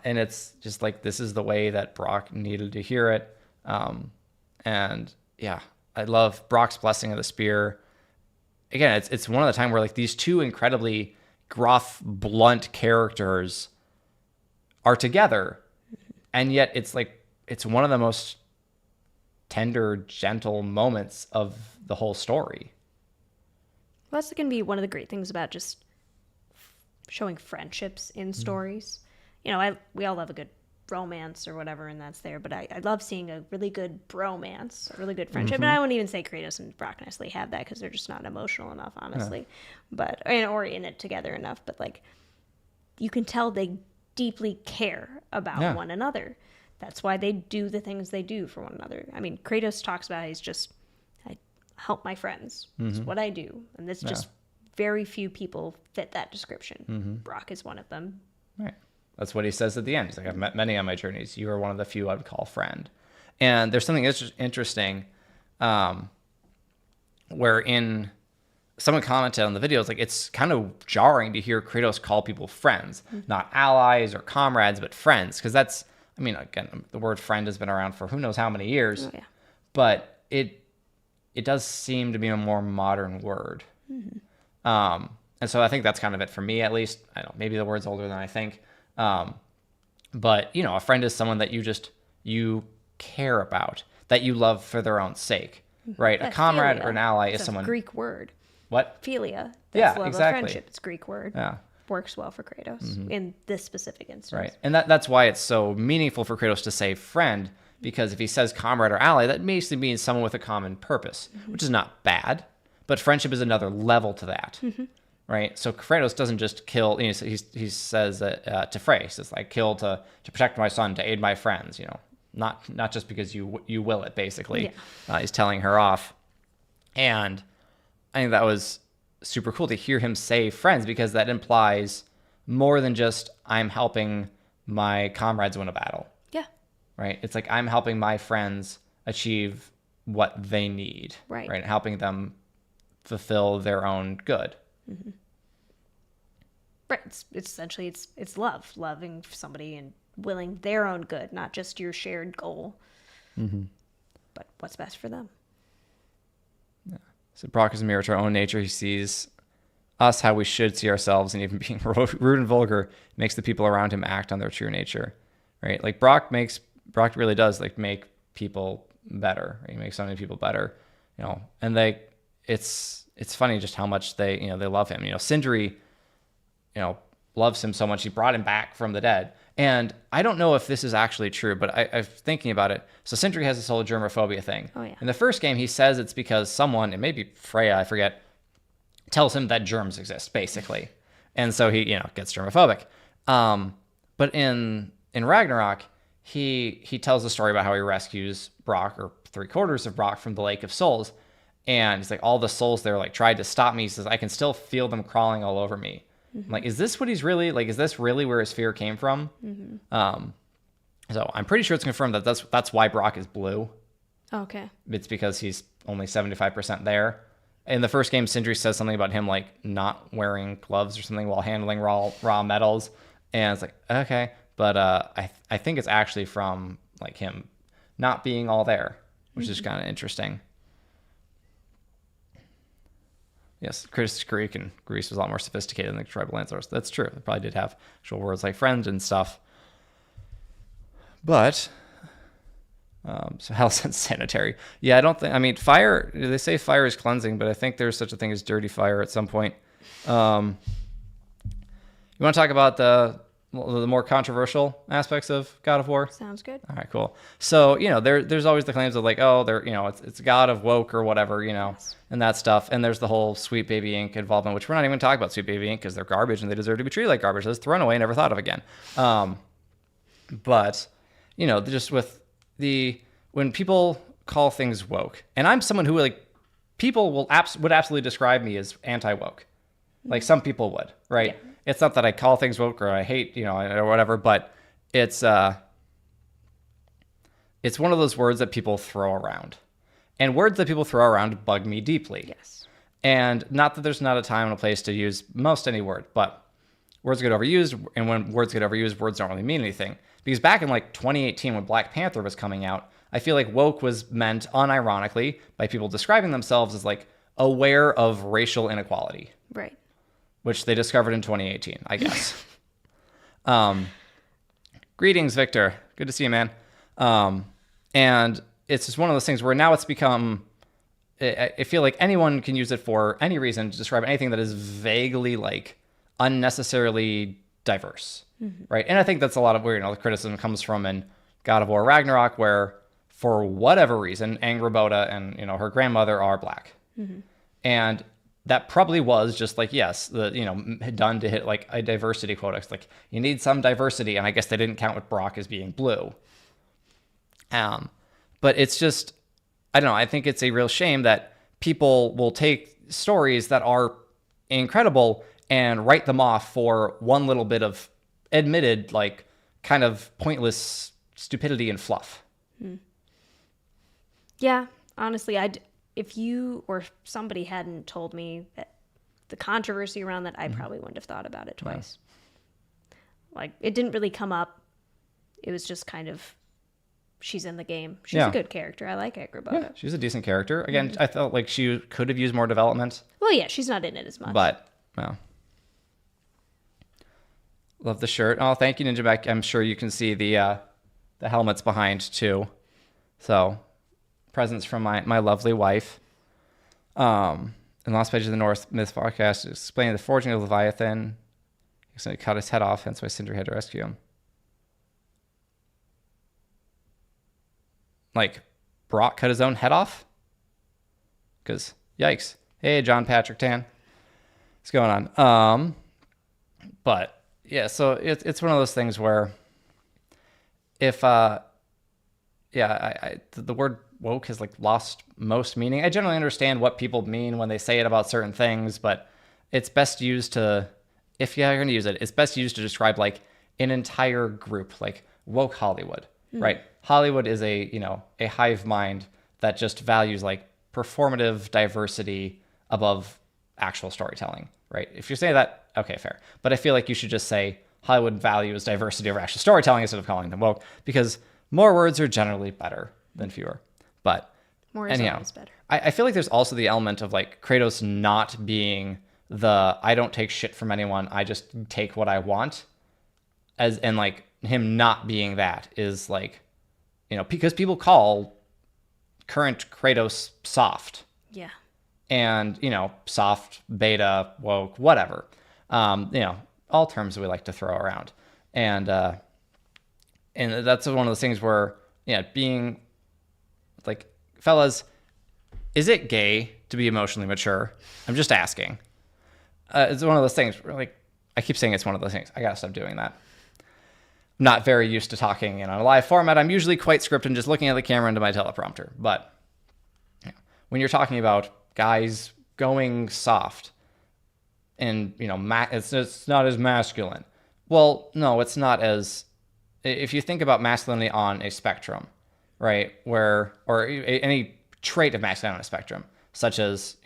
And it's just like, this is the way that Brock needed to hear it. And yeah, I love Brock's blessing of the spear. Again, it's one of the time where like these two incredibly gruff, blunt characters are together. And yet it's one of the most tender, gentle moments of the whole story. Well, that's going to be one of the great things about just showing friendships in stories. We all love a good romance or whatever, and that's there. But I love seeing a really good bromance, a really good friendship. And I wouldn't even say Kratos and Brock necessarily have that because they're just not emotional enough, honestly. But or in it together enough. But like, you can tell they deeply care about one another. That's why they do the things they do for one another. I mean, Kratos talks about I help my friends. It's what I do. And this just very few people fit that description. Brock is one of them. Right. That's what he says at the end. He's like, I've met many on my journeys. You are one of the few I would call friend. And there's something interesting wherein someone commented on the video, it's like, it's kind of jarring to hear Kratos call people friends, not allies or comrades, but friends. Because that's, I mean, again, the word friend has been around for who knows how many years, but it does seem to be a more modern word. And so I think that's kind of it for me, at least. I don't know, maybe the word's older than I think. But, a friend is someone that you care about, that you love for their own sake, right? A comrade or an ally is someone. Greek word. What? Philia. That's love exactly. of friendship. It's a Greek word. Yeah. Works well for Kratos in this specific instance. Right. And that's why it's so meaningful for Kratos to say friend, because if he says comrade or ally, that basically means someone with a common purpose, which is not bad, but friendship is another level to that. Right. So Kratos doesn't just kill, he says to Freya, he says, like, kill to protect my son, to aid my friends, not just because you will it, basically. He's telling her off. And I think that was super cool to hear him say friends, because that implies more than just I'm helping my comrades win a battle. Yeah. Right? It's like I'm helping my friends achieve what they need. Right? Helping them fulfill their own good. Right. It's essentially it's loving somebody and willing their own good, not just your shared goal, but what's best for them. Yeah. So Brock is a mirror to our own nature. He sees us how we should see ourselves, and even being rude and vulgar makes the people around him act on their true nature. Right? Like Brock really does like make people better. Right? He makes so many people better, and it's funny just how much they love him. Sindri, loves him so much he brought him back from the dead. And I don't know if this is actually true, but I'm thinking about it. So Sindri has this whole germophobia thing. Oh, yeah. In the first game, he says it's because someone, it may be Freya, I forget, tells him that germs exist, basically. And so he, gets germophobic. But in Ragnarok, he tells a story about how he rescues Brock, or 3/4 of Brock, from the Lake of Souls. And he's like, all the souls there like tried to stop me. He says, I can still feel them crawling all over me. I'm like, is this what he's really like? Is this really where his fear came from? So I'm pretty sure it's confirmed that that's why Brock is blue. Okay. It's because he's only 75% there. In the first game, Sindri says something about him like not wearing gloves or something while handling raw metals, and it's like, okay, but I think it's actually from like him not being all there, which is kind of interesting. Yes, Greek and Greece was a lot more sophisticated than the tribal lands. That's true. They probably did have actual words like friend and stuff. But, so hell's unsanitary. Yeah, I mean, fire, they say fire is cleansing, but I think there's such a thing as dirty fire at some point. You want to talk about the more controversial aspects of God of War? Sounds good. All right, cool. So, there's always the claims of like, oh, it's God of woke or whatever, Yes. and that stuff. And there's the whole Sweet Baby Ink involvement, which we're not even talking about Sweet Baby Ink because they're garbage and they deserve to be treated like garbage. That's thrown away, never thought of again. But, just with when people call things woke, and I'm someone who like, people would absolutely describe me as anti-woke. Like some people would, right? Yeah. It's not that I call things woke or I hate, or whatever, but it's one of those words that people throw around. And words that people throw around bug me deeply. Yes. And not that there's not a time and a place to use most any word, but words get overused, and when words get overused, words don't really mean anything. Because back in like 2018 when Black Panther was coming out, I feel like woke was meant unironically by people describing themselves as like aware of racial inequality. Right. Which they discovered in 2018, I guess. Greetings, Victor. Good to see you, man. And it's just one of those things where now it's become, I feel like anyone can use it for any reason to describe anything that is vaguely like unnecessarily diverse, right? And I think that's a lot of where the criticism comes from in God of War Ragnarok, where for whatever reason, Angrboda and her grandmother are black, and that probably was just like, yes, done to hit like a diversity quota. It's like you need some diversity, and I guess they didn't count with Brock as being blue. But it's just, I don't know. I think it's a real shame that people will take stories that are incredible and write them off for one little bit of admitted, like, kind of pointless stupidity and fluff. Yeah, honestly, if you or somebody hadn't told me that the controversy around that, I probably wouldn't have thought about it twice. Yeah. Like, it didn't really come up. It was just kind of, she's in the game. She's a good character. I like Angrboda. Yeah, she's a decent character. Again, I felt like she could have used more development. Well, yeah, she's not in it as much. But, well. Love the shirt. Oh, thank you, Ninja Beck. I'm sure you can see the helmets behind, too. So, presents from my lovely wife. In Lost Pages of the North Myth podcast, explaining the forging of Leviathan. He's going to cut his head off, hence why Sindri had to rescue him. Like, Brock cut his own head off? Because, yikes. Hey, John Patrick Tan. What's going on? But, yeah, so it's one of those things where if, the word woke has, like, lost most meaning. I generally understand what people mean when they say it about certain things, but it's best used to, if you're going to use it, it's best used to describe, like, an entire group, like woke Hollywood, right? Hollywood is a hive mind that just values like performative diversity above actual storytelling, right? If you say that, okay, fair. But I feel like you should just say Hollywood values diversity over actual storytelling instead of calling them woke, because more words are generally better than fewer. But more is always better. I feel like there's also the element of like Kratos not being I don't take shit from anyone, I just take what I want, and like him not being that is like because people call current Kratos soft. Yeah. And, soft, beta, woke, whatever. All terms we like to throw around. And that's one of those things where, being like, fellas, is it gay to be emotionally mature? I'm just asking. It's one of those things where, like, I keep saying it's one of those things. I gotta stop doing that. I'm not very used to talking in a live format. I'm usually quite scripted and just looking at the camera into my teleprompter. But when you're talking about guys going soft and, it's not as masculine. Well, no, it's not as, if you think about masculinity on a spectrum, right? Or any trait of masculinity on a spectrum, such as,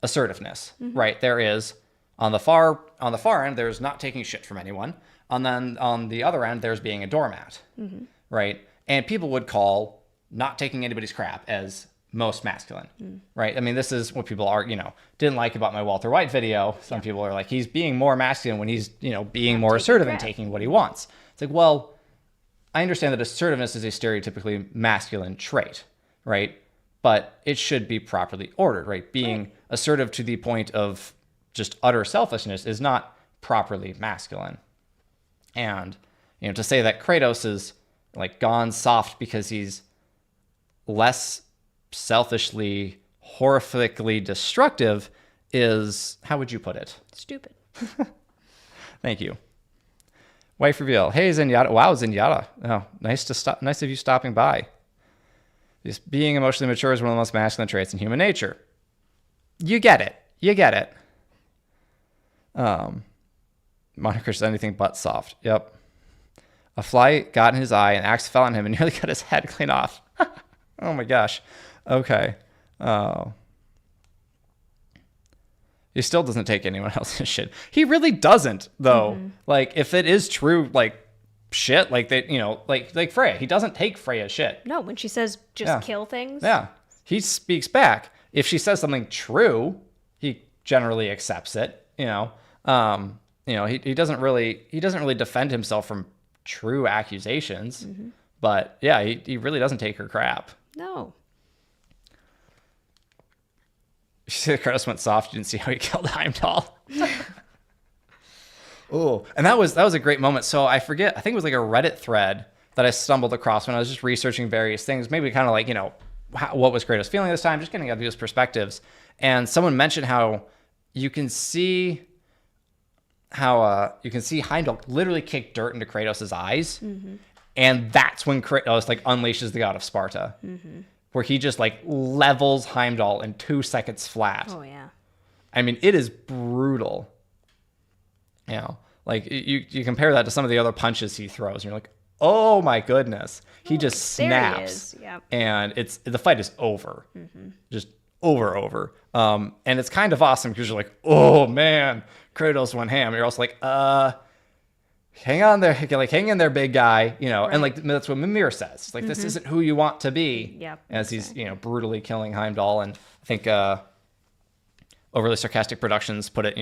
assertiveness, right? There is on the far end, there's not taking shit from anyone. And then on the other end, there's being a doormat, right? And people would call not taking anybody's crap as most masculine, right? I mean, this is what people are, didn't like about my Walter White video. Some people are like, he's being more masculine when he's, being more assertive and taking what he wants. It's like, well, I understand that assertiveness is a stereotypically masculine trait, right? But it should be properly ordered, right? Being assertive to the point of just utter selfishness is not properly masculine. And, to say that Kratos is like gone soft because he's less selfishly, horrifically destructive is, how would you put it? Stupid. Thank you. Wife reveal. Hey, Zenyatta. Wow, Zenyatta. Oh, nice of you stopping by. Just being emotionally mature is one of the most masculine traits in human nature. You get it. Moniker's anything but soft. Yep. A fly got in his eye, an axe fell on him and nearly cut his head clean off. Oh my gosh. Okay. He still doesn't take anyone else's shit. He really doesn't, though. Like, if it is true, like, shit, like they, like Freya, he doesn't take Freya's shit. No, when she says just kill things. Yeah. He speaks back. If she says something true, he generally accepts it, he doesn't really defend himself from true accusations. But yeah, he really doesn't take her crap. No. She said Kratos went soft. You didn't see how he killed Heimdall. Oh, and that was a great moment. So I think it was like a Reddit thread that I stumbled across when I was just researching various things. Maybe kind of like, what was Kratos feeling this time? Just getting at these perspectives. And someone mentioned how you can see Heimdall literally kick dirt into Kratos' eyes. And that's when Kratos like unleashes the god of Sparta. Where he just like levels Heimdall in 2 seconds flat. Oh yeah. I mean, it is brutal. Like you compare that to some of the other punches he throws, and you're like, oh my goodness, he just snaps. Yep. And the fight is over, just over. And it's kind of awesome because you're like, oh man, Kratos went ham. You're also like, hang on there, like hang in there, big guy, and like that's what Mimir says. It's like this isn't who you want to be. Yep. As he's brutally killing Heimdall, and I think overly sarcastic productions put it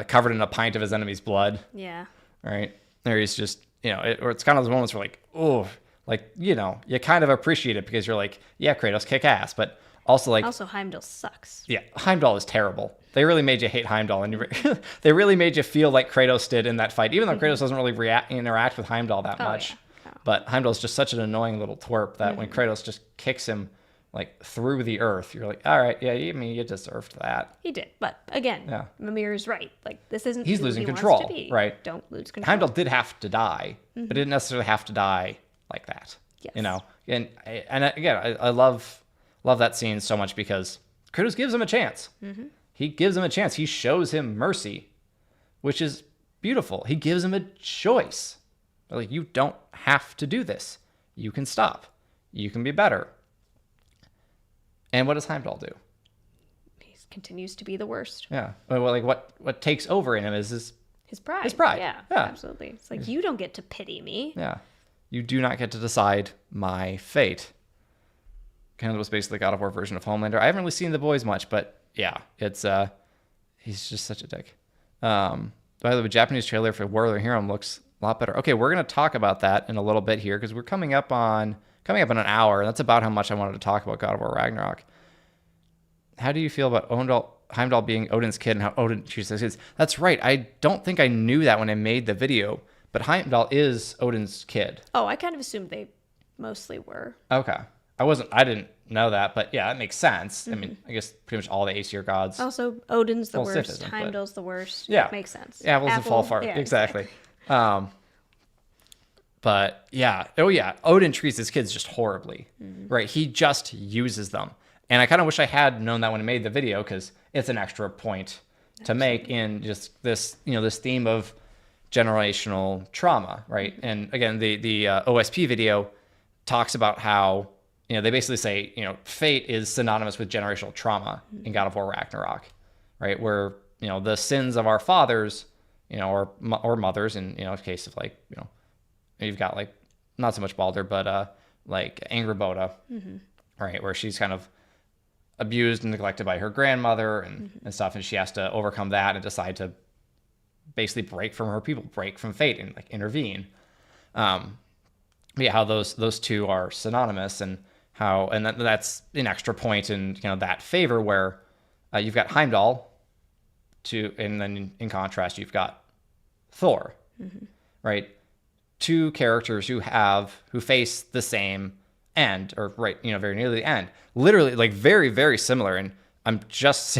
covered in a pint of his enemy's blood. Yeah. Right there, he's just or it's kind of those moments where like, oh, like you kind of appreciate it because you're like, yeah, Kratos kick ass, but also Heimdall sucks. Yeah, Heimdall is terrible. They really made you hate Heimdall, and they really made you feel like Kratos did in that fight, even though Kratos doesn't really interact with Heimdall that much. Yeah. Oh. But Heimdall's just such an annoying little twerp that when Kratos just kicks him like through the earth, you're like, all right, yeah, you deserved that. He did, but again, Mimir's right. Like this isn't. He's losing control, right? Don't lose control. Heimdall did have to die, but didn't necessarily have to die like that. Yes. And again, I love that scene so much because Kratos gives him a chance. He gives him a chance. He shows him mercy, which is beautiful. He gives him a choice. Like, you don't have to do this. You can stop. You can be better. And what does Heimdall do? He continues to be the worst. Yeah. Well, like what takes over in him is his pride. His pride. Yeah, absolutely. It's like, you don't get to pity me. Yeah. You do not get to decide my fate. Kind of was basically God of War version of Homelander. I haven't really seen The Boys much, but yeah, it's he's just such a dick. By the way, the Japanese trailer for War of the Rohirrim looks A lot better. Okay, we're gonna talk about that in a little bit here because we're coming up on an hour, and that's about how much I wanted to talk about God of War Ragnarok. How do you feel about Heimdall being Odin's kid and how Odin treats his kids? That's right. I don't think I knew that when I made the video, but Heimdall is Odin's kid. Oh, I kind of assumed they mostly were. Okay. I didn't know that, but yeah, that makes sense. I mean, I guess pretty much all the Aesir gods. Also, Odin's the Well, Sif worst. isn't, but- Heimdall's the worst. Yeah. Makes sense. Apples and fall far. Yeah, exactly. But yeah. Oh yeah. Odin treats his kids just horribly. Right. He just uses them. And I kind of wish I had known that when I made the video because it's an extra point to make in just this, this theme of generational trauma. Right. And again, the OSP video talks about how, they basically say, fate is synonymous with generational trauma in God of War Ragnarok. Right. Where, the sins of our fathers, or mothers in, case of like, you've got like, not so much Baldur, but like Angrboda, right, where she's kind of abused and neglected by her grandmother and stuff, and she has to overcome that and decide to basically break from her people, break from fate, and like intervene. How those two are synonymous, and how that's an extra point in that favor where you've got Heimdall, and then in contrast you've got Thor, right? Two characters who face the same end, or very nearly the end, literally like very, very similar. And I'm just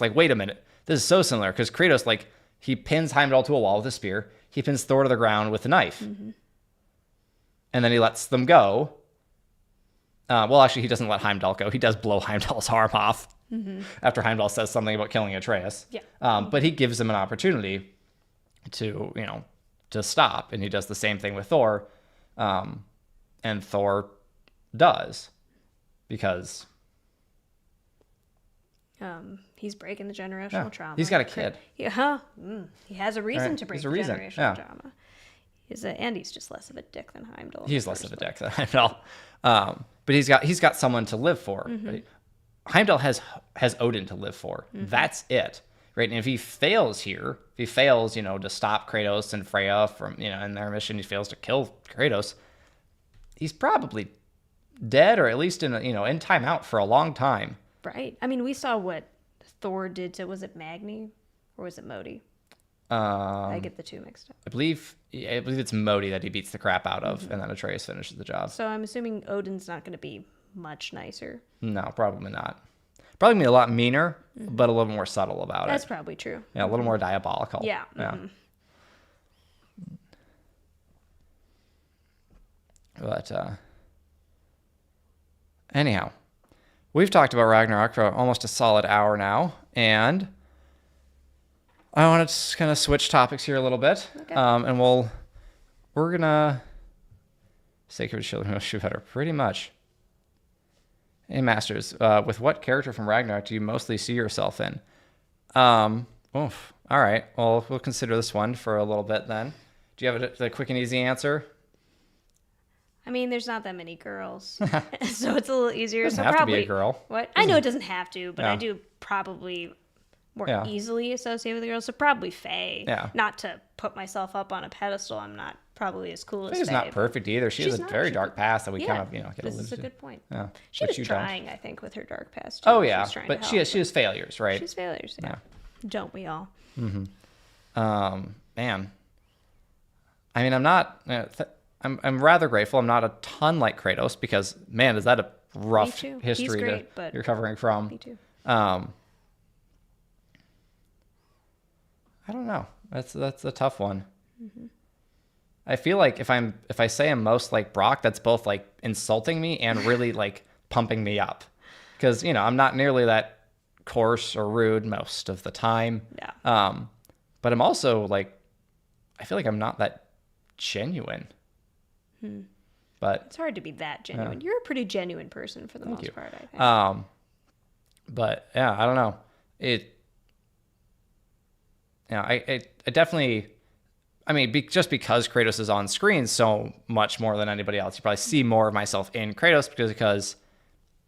like, wait a minute, this is so similar because Kratos, like, he pins Heimdall to a wall with a spear, he pins Thor to the ground with a knife, and then he lets them go. Well, actually, he doesn't let Heimdall go. He does blow Heimdall's arm off after Heimdall says something about killing Atreus. Yeah. But he gives him an opportunity to stop, and he does the same thing with Thor, and Thor does because he's breaking the generational trauma. He's got a kid. Yeah, he has a reason to break the generational trauma. And he's just less of a dick than Heimdall. He's less of a dick than Heimdall, but he's got someone to live for. Right? Heimdall has Odin to live for. That's it. Right, and if he fails to stop Kratos and Freya from, in their mission, he fails to kill Kratos, he's probably dead, or at least in timeout for a long time. Right. I mean, we saw what Thor did to, was it Magni or was it Modi? I get the two mixed up. I believe it's Modi that he beats the crap out of, and then Atreus finishes the job. So I'm assuming Odin's not going to be much nicer. No, probably not. Probably be a lot meaner, but a little more subtle about That's it. That's probably true. Yeah, a little more diabolical. Yeah. But anyhow, we've talked about Ragnarok for almost a solid hour now, and I want to kind of switch topics here a little bit. Okay. And we're gonna Sacred Children of better, pretty much. Hey, Masters, with what character from Ragnarok do you mostly see yourself in? All right. Well, we'll consider this one for a little bit then. Do you have a quick and easy answer? I mean, there's not that many girls, so it's a little easier. Doesn't so have probably to be a girl. What? I know it doesn't have to, but Yeah. I do probably more Yeah. easily associate with the girls. So probably Faye. Yeah. Not to put myself up on a pedestal. I'm not probably as cool as She's Faye. not perfect either. She has she's a not. very She's dark past that we Yeah. kind of get This a is a little. good point. Yeah. She Which was you don't. trying, I think, with her dark past. Too. Oh She yeah, was trying but to she help, has failures, right? She's failures. Yeah. Don't we all? Man, I mean, I'm not. I'm rather grateful. I'm not a ton like Kratos because, man, is that a rough too. He's history great, but you're covering from. Me too. I don't know. That's a tough one. I feel like if I say I'm most like Brock, that's both like insulting me and really like pumping me up, because I'm not nearly that coarse or rude most of the time. Yeah. But I'm also like, I feel like I'm not that genuine. But It's hard to be that genuine. You're a pretty genuine person for the most you. part, I think. But yeah, I don't know. I definitely, I mean, just because Kratos is on screen so much more than anybody else, you probably see more of myself in Kratos because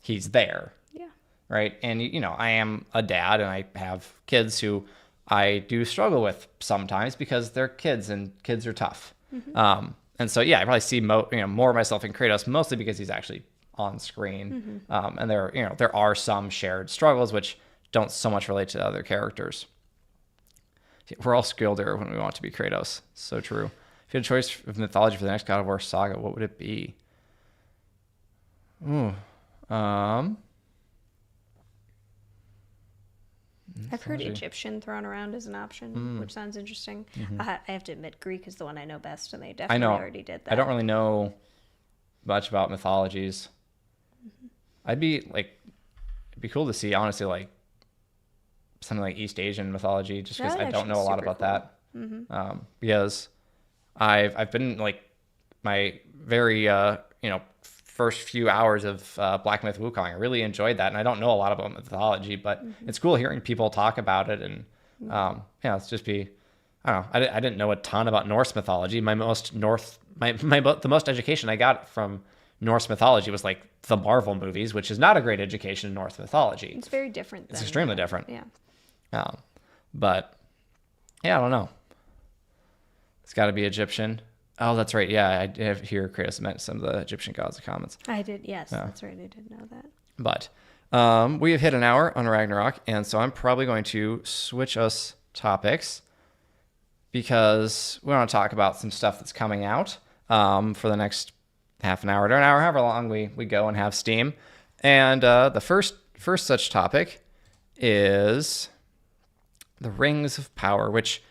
he's there. Yeah. Right. And, I am a dad and I have kids who I do struggle with sometimes because they're kids and kids are tough. And so, yeah, I probably see more of myself in Kratos, mostly because he's actually on screen. And there are some shared struggles which don't so much relate to other characters. We're all skilleder when we want to be Kratos. So true. If you had a choice of mythology for the next God of War saga, what would it be? I've heard Egyptian thrown around as an option, which sounds interesting. I have to admit, Greek is the one I know best, and they definitely already did that. I don't really know much about mythologies. It'd be cool to see, honestly, like something like East Asian mythology, just because I don't know a lot about that. Because I've been like my very first few hours of Black Myth Wukong. I really enjoyed that, and I don't know a lot about mythology, but it's cool hearing people talk about it, and it's just I don't know. I didn't know a ton about Norse mythology. The most education I got from Norse mythology was like the Marvel movies, which is not a great education in Norse mythology. It's very different. It's extremely different. Yeah. But yeah, I don't know. It's got to be Egyptian. Oh, that's right. Yeah, I did hear Kratos meant some of the Egyptian gods of comments. I did. Yes, that's right. I did know that. But we have hit an hour on Ragnarok, and so I'm probably going to switch us topics because we want to talk about some stuff that's coming out for the next half an hour to an hour, however long we go and have steam. And the first such topic is the Rings of Power, which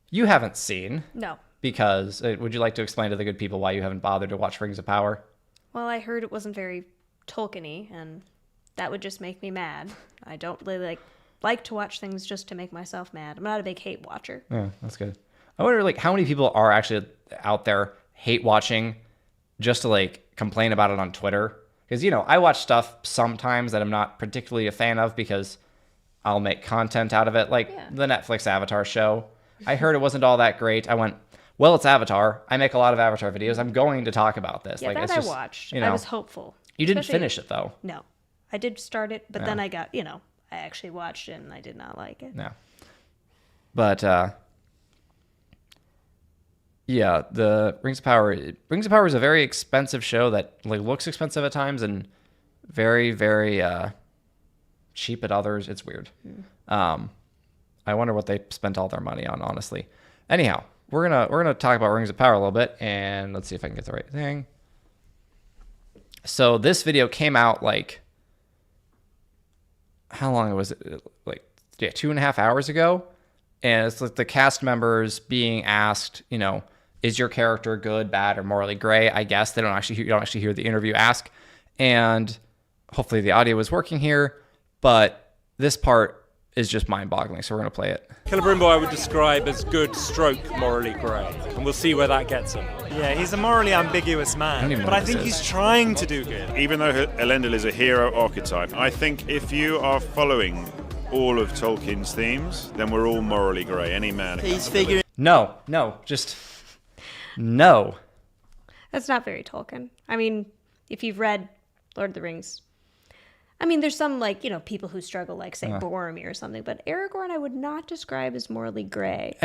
you haven't seen. No. Because, would you like to explain to the good people why you haven't bothered to watch Rings of Power? Well, I heard it wasn't very Tolkien-y, and that would just make me mad. I don't really like to watch things just to make myself mad. I'm not a big hate watcher. Yeah, that's good. I wonder, how many people are actually out there hate watching just to, complain about it on Twitter? Because, I watch stuff sometimes that I'm not particularly a fan of because I'll make content out of it, the Netflix Avatar show. I heard it wasn't all that great. I went, well, it's Avatar. I make a lot of Avatar videos. I'm going to talk about this. Yeah, it's I watched. I was hopeful. You didn't finish it, though. No. I did start it, but then I got, I actually watched it, and I did not like it. No. But, the Rings of Power is a very expensive show that, looks expensive at times and very, very cheap at others. It's weird. I wonder what they spent all their money on, honestly. Anyhow, we're gonna talk about Rings of Power a little bit, and let's see if I can get the right thing. So this video came out how long was it? 2.5 hours ago, and it's the cast members being asked, is your character good, bad, or morally gray? I guess you don't actually hear the interview ask, and hopefully the audio is working here, but this part is just mind-boggling, so we're going to play it. Celebrimbor I would describe as good stroke morally grey, and we'll see where that gets him. Yeah, he's a morally ambiguous man, but I think he's trying to do good. Even though Elendil is a hero archetype, I think if you are following all of Tolkien's themes, then we're all morally grey, any man. He's figuring... No. That's not very Tolkien. I mean, if you've read Lord of the Rings... there's some, people who struggle, say, Boromir or something, but Aragorn I would not describe as morally gray.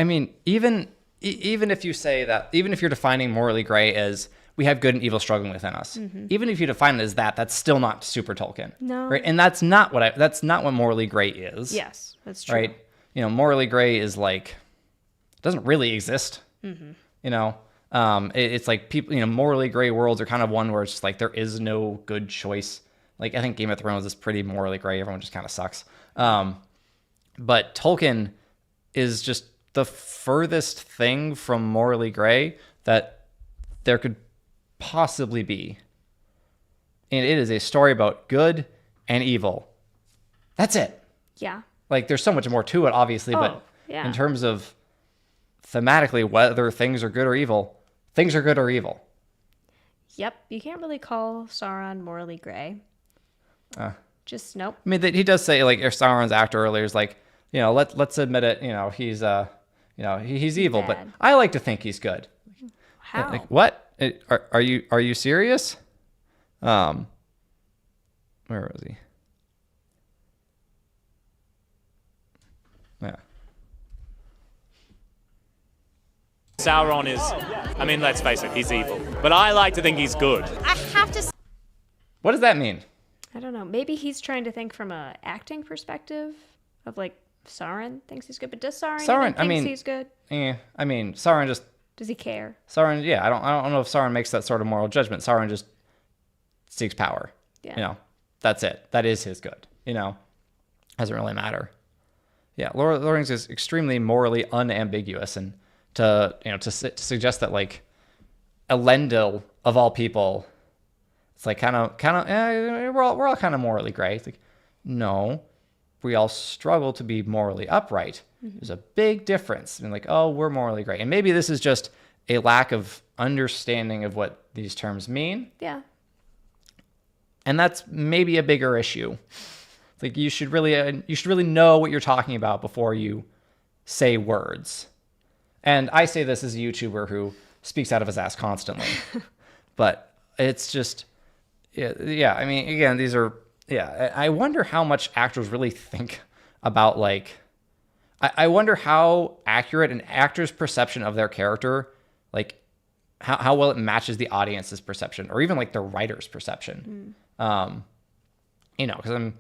Even if you say that, even if you're defining morally gray as we have good and evil struggling within us, even if you define it as that, that's still not super Tolkien. No. Right? And that's not what morally gray is. Yes, that's true. Right? Morally gray is it doesn't really exist. It's like people, morally gray worlds are kind of one where it's just there is no good choice. I think Game of Thrones is pretty morally gray. Everyone just kind of sucks. But Tolkien is just the furthest thing from morally gray that there could possibly be. And it is a story about good and evil. That's it. Yeah. There's so much more to it, obviously, but in terms of thematically, whether things are good or evil, things are good or evil. Yep. You can't really call Sauron morally gray. Just nope. He does say Sauron's actor earlier is let's admit it. He's he's evil, bad. But I like to think he's good. How? What? Are you serious? Where was he? Yeah. Sauron is, I mean, let's face it, he's evil. But I like to think he's good. I have to. What does that mean? I don't know. Maybe he's trying to think from a acting perspective of like Sauron thinks he's good, but does Sauron think he's good? I mean, Sauron just. Does he care? Sauron, yeah. I don't know if Sauron makes that sort of moral judgment. Sauron just seeks power. Yeah. You know, that's it. That is his good. You know, doesn't really matter. Yeah, Lord of the Rings is extremely morally unambiguous, and to suggest that like Elendil of all people, it's like kind of we're all kind of morally gray. It's like, no, we all struggle to be morally upright. There's a big difference. And like, oh, we're morally gray, and maybe this is just a lack of understanding of what these terms mean. Yeah. And that's maybe a bigger issue. It's like you should really know what you're talking about before you say words. And I say this as a YouTuber who speaks out of his ass constantly. But it's just, yeah. I mean, again, these are, yeah. I wonder how much actors really think about like, I wonder how accurate an actor's perception of their character, like how well it matches the audience's perception, or even like the writer's perception. You know, because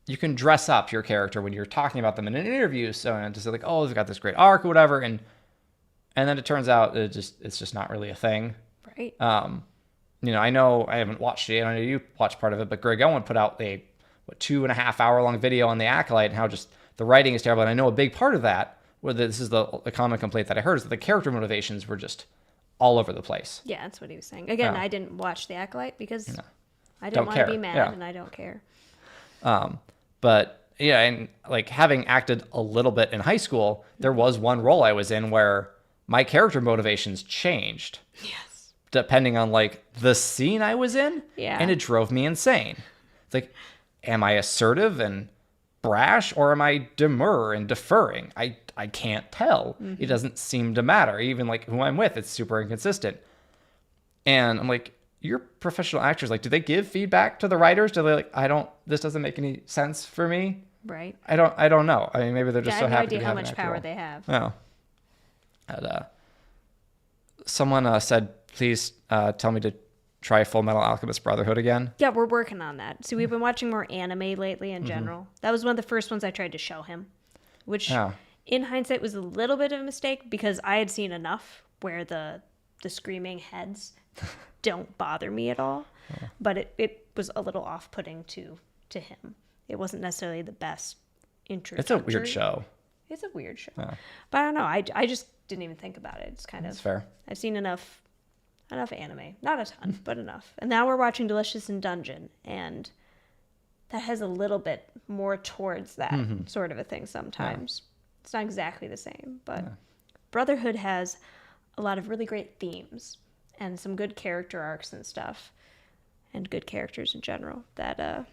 you can dress up your character when you're talking about them in an interview, so and to say like, oh, they've got this great arc or whatever, and then it turns out it's just not really a thing. Right. You know, I know I haven't watched it. I know you watched part of it, but Greg Owen put out a 2.5 hour long video on The Acolyte and how just the writing is terrible. And I know a big part of that, where this is the common complaint that I heard, is that the character motivations were just all over the place. Yeah, that's what he was saying. Again, I didn't watch The Acolyte because I didn't Don't want care. to be mad, Yeah. and I don't care. But yeah, and like having acted a little bit in high school, there was one role I was in where my character motivations changed. Yes. Depending on like the scene I was in. Yeah. And it drove me insane. It's like, am I assertive and brash, or am I demure and deferring? I can't tell. It doesn't seem to matter. Even like who I'm with, it's super inconsistent. And I'm like, you're professional actors. Like, do they give feedback to the writers? Do they like, this doesn't make any sense for me? Right. I don't know. I mean, maybe they're just so happy to I be have no having idea an how much actor power role. they have. Oh. And, someone said, please tell me to try Full Metal Alchemist Brotherhood again. Yeah, we're working on that. So we've been watching more anime lately in general. That was one of the first ones I tried to show him, which in hindsight was a little bit of a mistake because I had seen enough where the screaming heads don't bother me at all. But it was a little off-putting to him. It wasn't necessarily the best introductory. It's a weird show. It's a weird show. But I don't know. I just didn't even think about it. It's kind of... That's fair. I've seen enough anime. Not a ton, but enough. And now we're watching Delicious in Dungeon, and that has a little bit more towards that sort of a thing sometimes. It's not exactly the same, but Brotherhood has a lot of really great themes and some good character arcs and stuff, and good characters in general that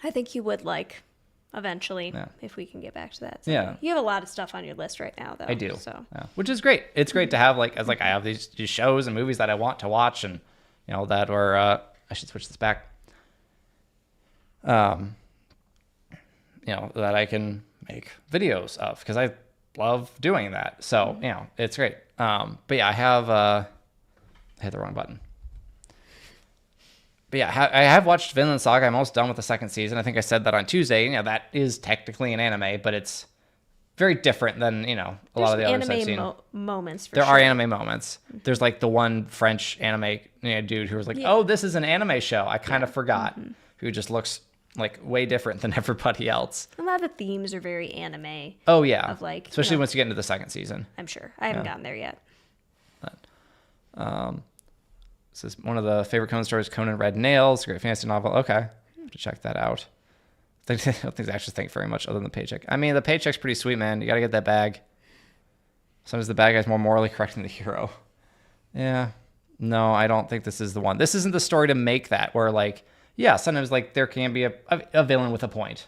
I think you would like eventually if we can get back to that. So you have a lot of stuff on your list right now, though. I do. So which is great. It's great to have like I have these shows and movies that I want to watch, and that or I should switch this back. That I can make videos of because I love doing that. So it's great. But yeah, I hit the wrong button. But yeah, I have watched Vinland Saga. I'm almost done with the second season. I think I said that on Tuesday. That is technically an anime, but it's very different than, a lot of the others I've seen. Moments for there sure. are anime moments. There's like the one French anime dude who was like, oh, this is an anime show. I kind of forgot. Who just looks like way different than everybody else. A lot of the themes are very anime. Oh, yeah. Of like, especially once you get into the second season. I'm sure. I haven't gotten there yet. This is one of the favorite Conan stories, Conan Red Nails, great fantasy novel. Okay, I have to check that out. I don't think I actually think very much other than the paycheck. I mean, the paycheck's pretty sweet, man. You got to get that bag. Sometimes the bad guy's more morally correct than the hero. Yeah. No, I don't think this is the one. This isn't the story to make that, where like, sometimes like there can be a villain with a point.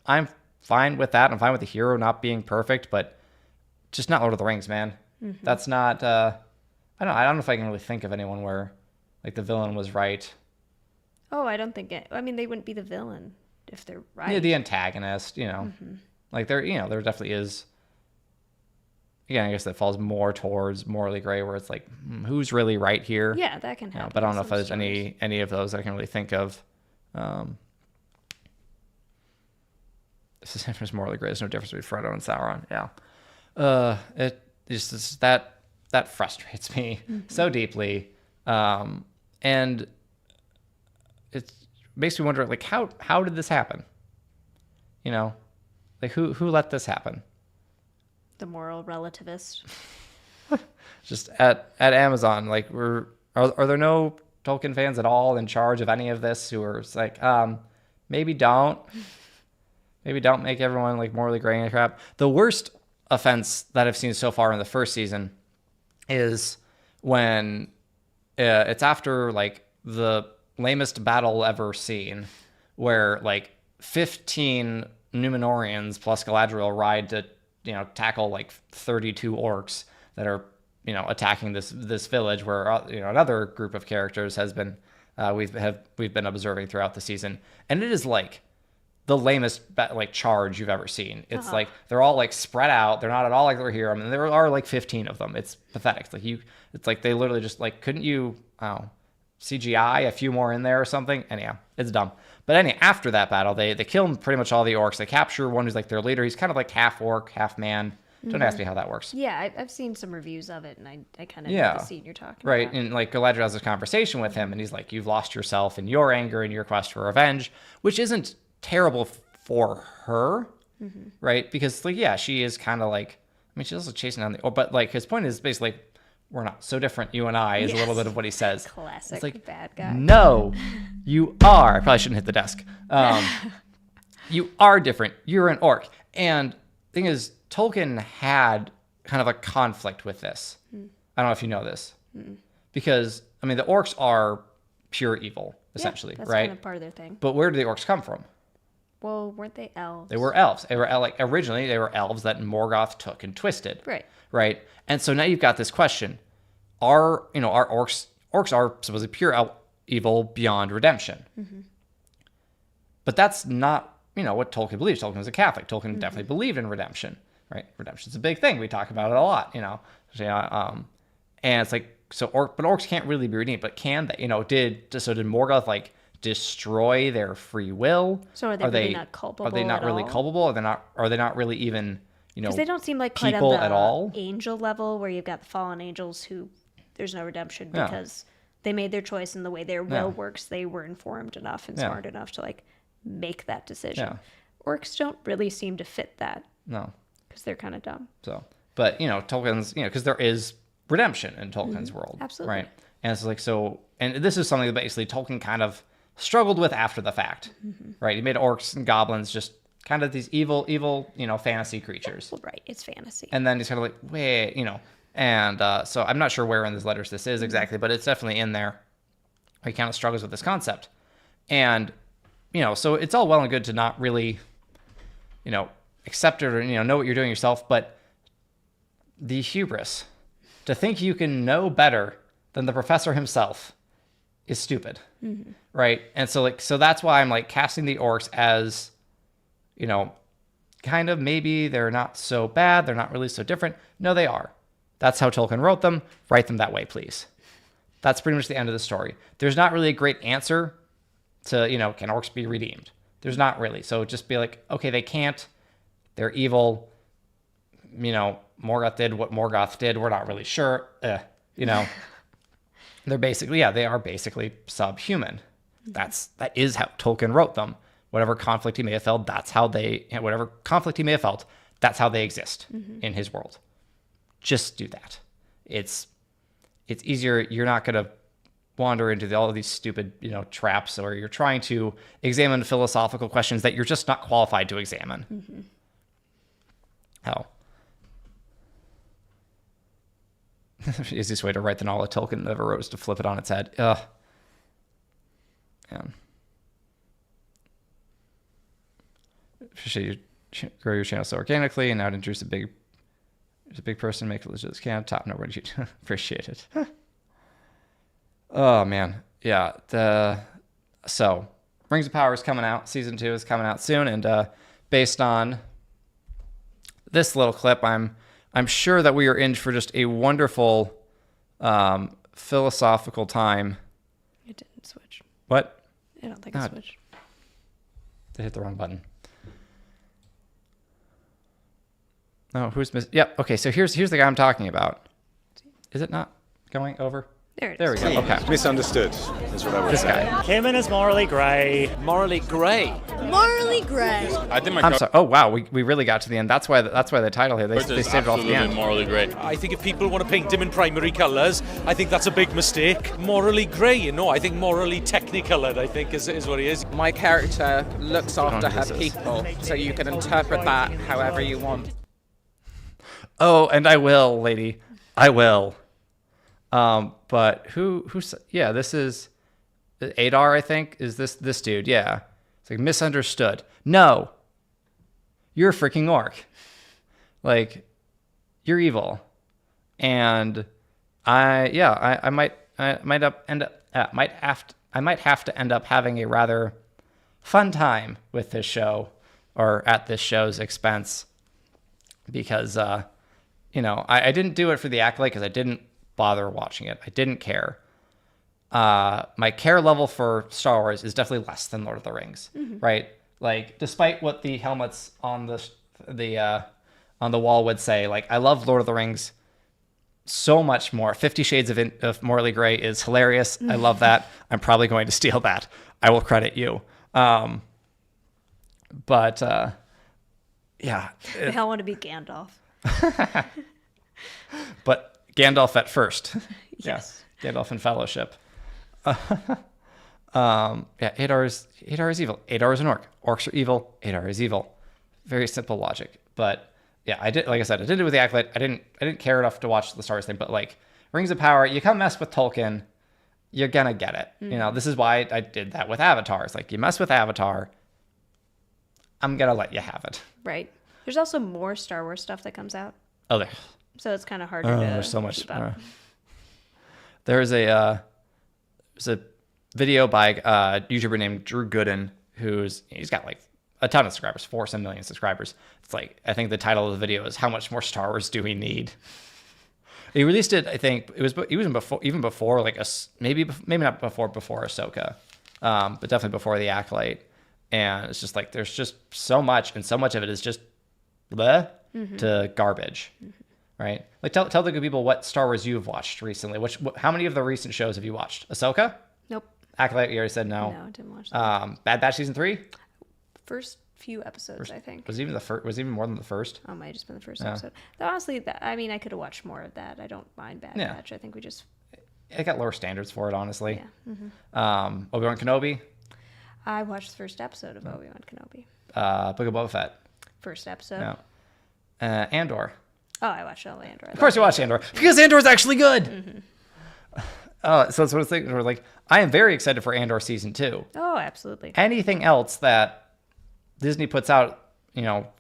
I'm fine with that. I'm fine with the hero not being perfect, but just not Lord of the Rings, man. That's not... I don't know if I can really think of anyone where like the villain was right. Oh, I don't think it. I mean, they wouldn't be the villain if they're right. Yeah, the antagonist, Like there definitely is. Again, I guess that falls more towards morally gray, where it's like, who's really right here? Yeah, that can happen. But I don't know if there's any of those that I can really think of. This is just morally gray. There's no difference between Frodo and Sauron. Yeah, it just that frustrates me so deeply, and it makes me wonder, like, how did this happen? Like who let this happen? The moral relativist. Just at Amazon, like, are there no Tolkien fans at all in charge of any of this who are like, maybe don't make everyone like morally gray and crap. The worst offense that I've seen so far in the first season is when it's after like the lamest battle ever seen, where like 15 Numenorians plus Galadriel ride to tackle like 32 orcs that are attacking this village, where another group of characters has been we've been observing throughout the season, and it is like the lamest like charge you've ever seen. It's like they're all like spread out. They're not at all like Rohirrim, and there are like 15 of them. It's pathetic. It's like they literally just like, couldn't you CGI a few more in there or something? Anyhow, it's dumb. But after that battle, they kill pretty much all the orcs. They capture one who's like their leader. He's kind of like half orc, half man. Don't ask me how that works. Yeah, I've seen some reviews of it, and I kind of know the scene you're talking right. about. And like Galadriel has this conversation with him, and he's like, "You've lost yourself in your anger and your quest for revenge," which isn't terrible for her, right? Because like, yeah, she is kind of like, I mean, she's also chasing down but like his point is basically, we're not so different, you and I, is a little bit of what he says. Classic it's like, bad guy. No, you are. I probably shouldn't hit the desk. You are different. You're an orc. And the thing is, Tolkien had kind of a conflict with this. I don't know if you know this. Because, I mean, the orcs are pure evil, essentially, that's right? kind of part of their thing. But where do the orcs come from? Well, weren't they elves? They were elves. They were like, originally they were elves that Morgoth took and twisted. Right. And so now you've got this question: are orcs are supposedly pure evil beyond redemption? But that's not what Tolkien believes. Tolkien was a Catholic. Tolkien definitely believed in redemption. Right? Redemption's a big thing. We talk about it a lot. And it's like, but orcs can't really be redeemed. But can they? Did Morgoth like destroy their free will? So are they really not culpable? Are they not really culpable? Are they not really even because they don't seem like quite people on the at all? Angel level, where you've got the fallen angels who there's no redemption because they made their choice, and the way their will works, they were informed enough and smart enough to like make that decision. Orcs don't really seem to fit that. No, because they're kind of dumb. So, but Tolkien's because there is redemption in Tolkien's world. Absolutely. Right. And it's like, and this is something that basically Tolkien kind of struggled with after the fact. Right. He made orcs and goblins just kind of these evil, fantasy creatures. Well, right. It's fantasy. And then he's kind of like, wait, and so I'm not sure where in his letters this is exactly, but it's definitely in there. He kind of struggles with this concept. And, so it's all well and good to not really, accept it or, know what you're doing yourself, but the hubris to think you can know better than the professor himself is stupid. Right. And so that's why I'm like casting the orcs as, kind of maybe they're not so bad. They're not really so different. No, they are. That's how Tolkien wrote them. Write them that way, please. That's pretty much the end of the story. There's not really a great answer to, can orcs be redeemed? There's not really. So just be like, okay, they can't. They're evil. Morgoth did what Morgoth did. We're not really sure. They're basically, they are basically subhuman. That is how Tolkien wrote them. Whatever conflict he may have felt, that's how they exist in his world. Just do that. It's easier. You're not going to wander into all of these stupid, traps, or you're trying to examine philosophical questions that you're just not qualified to examine. Hell. The easiest way to write the novel Tolkien ever wrote is to flip it on its head. Ugh. Man. Appreciate you grow your channel so organically, and now to introduce a big person, make it legit as can. Top no you appreciate it. Oh man. Yeah. So Rings of Power is coming out. Season 2 is coming out soon, and based on this little clip, I'm sure that we are in for just a wonderful philosophical time. It didn't switch. What? I don't think it switched. They hit the wrong button. Oh, who's missing? Yep. Okay, so here's the guy I'm talking about. Is it not going over? There it is. There we go. Okay. Misunderstood is what I would This say. guy. Came in as morally grey. Morally grey. Morally grey. I think my I'm sorry. Oh wow, we really got to the end. That's why the title here. They character is saved it off the absolutely end. morally great. I think if people want to paint him in primary colours, I think that's a big mistake. Morally grey, you know. I think morally technicoloured, I think, is what he is. My character looks after her this is. people, so you can interpret that however you want. Oh, and I will, lady. I will. But yeah, this is Adar, I think, is this dude. Yeah. It's like misunderstood. No. You're a freaking orc. Like, you're evil. And I might have to end up having a rather fun time with this show, or at this show's expense, because I didn't do it for the accolade because I didn't bother watching it. I didn't care. My care level for Star Wars is definitely less than Lord of the Rings, right? Like, despite what the helmets on the wall would say, like, I love Lord of the Rings so much more. 50 Shades of Morally Grey is hilarious. I love that. I'm probably going to steal that. I will credit you. But yeah. They all want to be Gandalf. But Gandalf at first. Yes. Yeah, Gandalf in Fellowship. Adar is evil. Adar is an orc. Orcs are evil. Adar is evil. Very simple logic. But yeah, I did, like I said, I did it with the accolade. I didn't care enough to watch the Star Wars thing, but like Rings of Power, you come mess with Tolkien, you're gonna get it. You know, this is why I did that with Avatar. It's like, you mess with Avatar, I'm gonna let you have it. Right. There's also more Star Wars stuff that comes out, Oh, there. so it's kind of harder to. There's so much. keep up. There's a video by a YouTuber named Drew Gooden, he's got like a ton of subscribers, 4 million subscribers. It's like, I think the title of the video is "How Much More Star Wars Do We Need?" He released it, I think it was even before like maybe not before Ahsoka, but definitely before the accolade. And it's just like, there's just so much, and so much of it is just bleh to garbage. Right? Like, tell the good people what Star Wars you've watched recently. How many of the recent shows have you watched? Ahsoka? Nope. Acolyte, you already said no. No, I didn't watch that. Bad Batch season 3 First few episodes, I think. was even more than the first. Oh, might have just been the first episode. Though honestly, I could have watched more of that. I don't mind Bad Batch. I think we just. I got lower standards for it, honestly. Yeah. Obi-Wan Kenobi. I watched the first episode of Obi-Wan Kenobi. Book of Boba Fett. First episode. Yeah. Andor. Oh, I watched all Andor. Of course you watched Andor, because Andor's actually good. So it's one of those things where, like, I am very excited for Andor season 2. Oh, absolutely. Anything else that Disney puts out,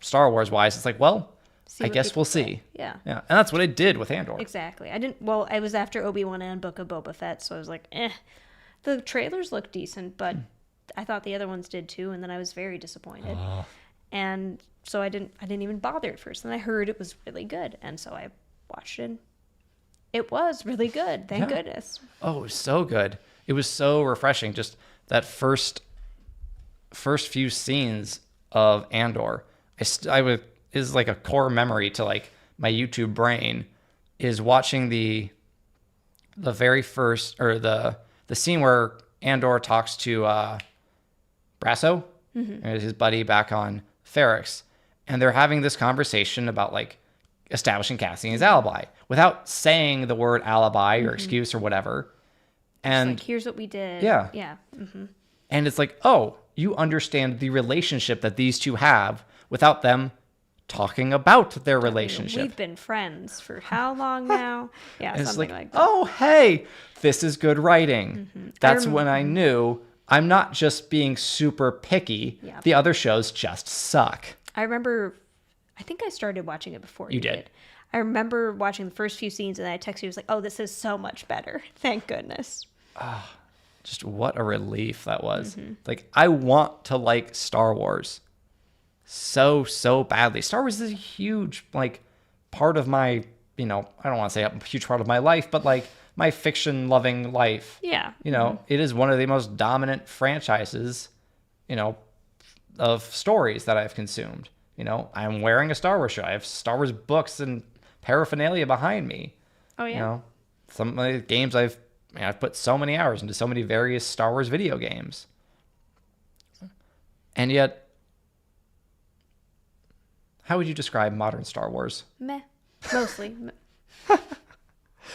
Star Wars wise, it's like, well, See I what guess people we'll say. see. Yeah. Yeah, and that's what I did with Andor. Exactly. I was after Obi-Wan and Book of Boba Fett, so I was like, The trailers look decent, but I thought the other ones did too, and then I was very disappointed. And so I didn't even bother at first. And I heard it was really good, and so I watched it. It was really good. Thank goodness. Oh, it was so good. It was so refreshing. Just that first few scenes of Andor, is like a core memory to like my YouTube brain, is watching the very first, or the scene where Andor talks to Brasso, his buddy back on Ferrix, and they're having this conversation about like establishing Cassian's alibi without saying the word alibi or excuse or whatever. And It's like, here's what we did. Yeah. Yeah. and it's like, oh, you understand the relationship that these two have without them talking about their relationship. We've been friends for how long now? Yeah, And it's something like, that. oh, hey, this is good writing. That's when I knew I'm not just being super picky. Yeah. The other shows just suck. I remember, I think I started watching it before You did. I remember watching the first few scenes, and I texted you, I was like, oh, this is so much better. Thank goodness. Just what a relief that was. Like, I want to like Star Wars so badly. Star Wars is a huge like part of my, I don't want to say a huge part of my life, but like my fiction loving life. Yeah. It is one of the most dominant franchises, of stories that I've consumed. I'm wearing a Star Wars shirt. I have Star Wars books and paraphernalia behind me. Oh yeah. Some of the games I've put so many hours into so many various Star Wars video games. And yet, how would you describe modern Star Wars? Meh. Mostly.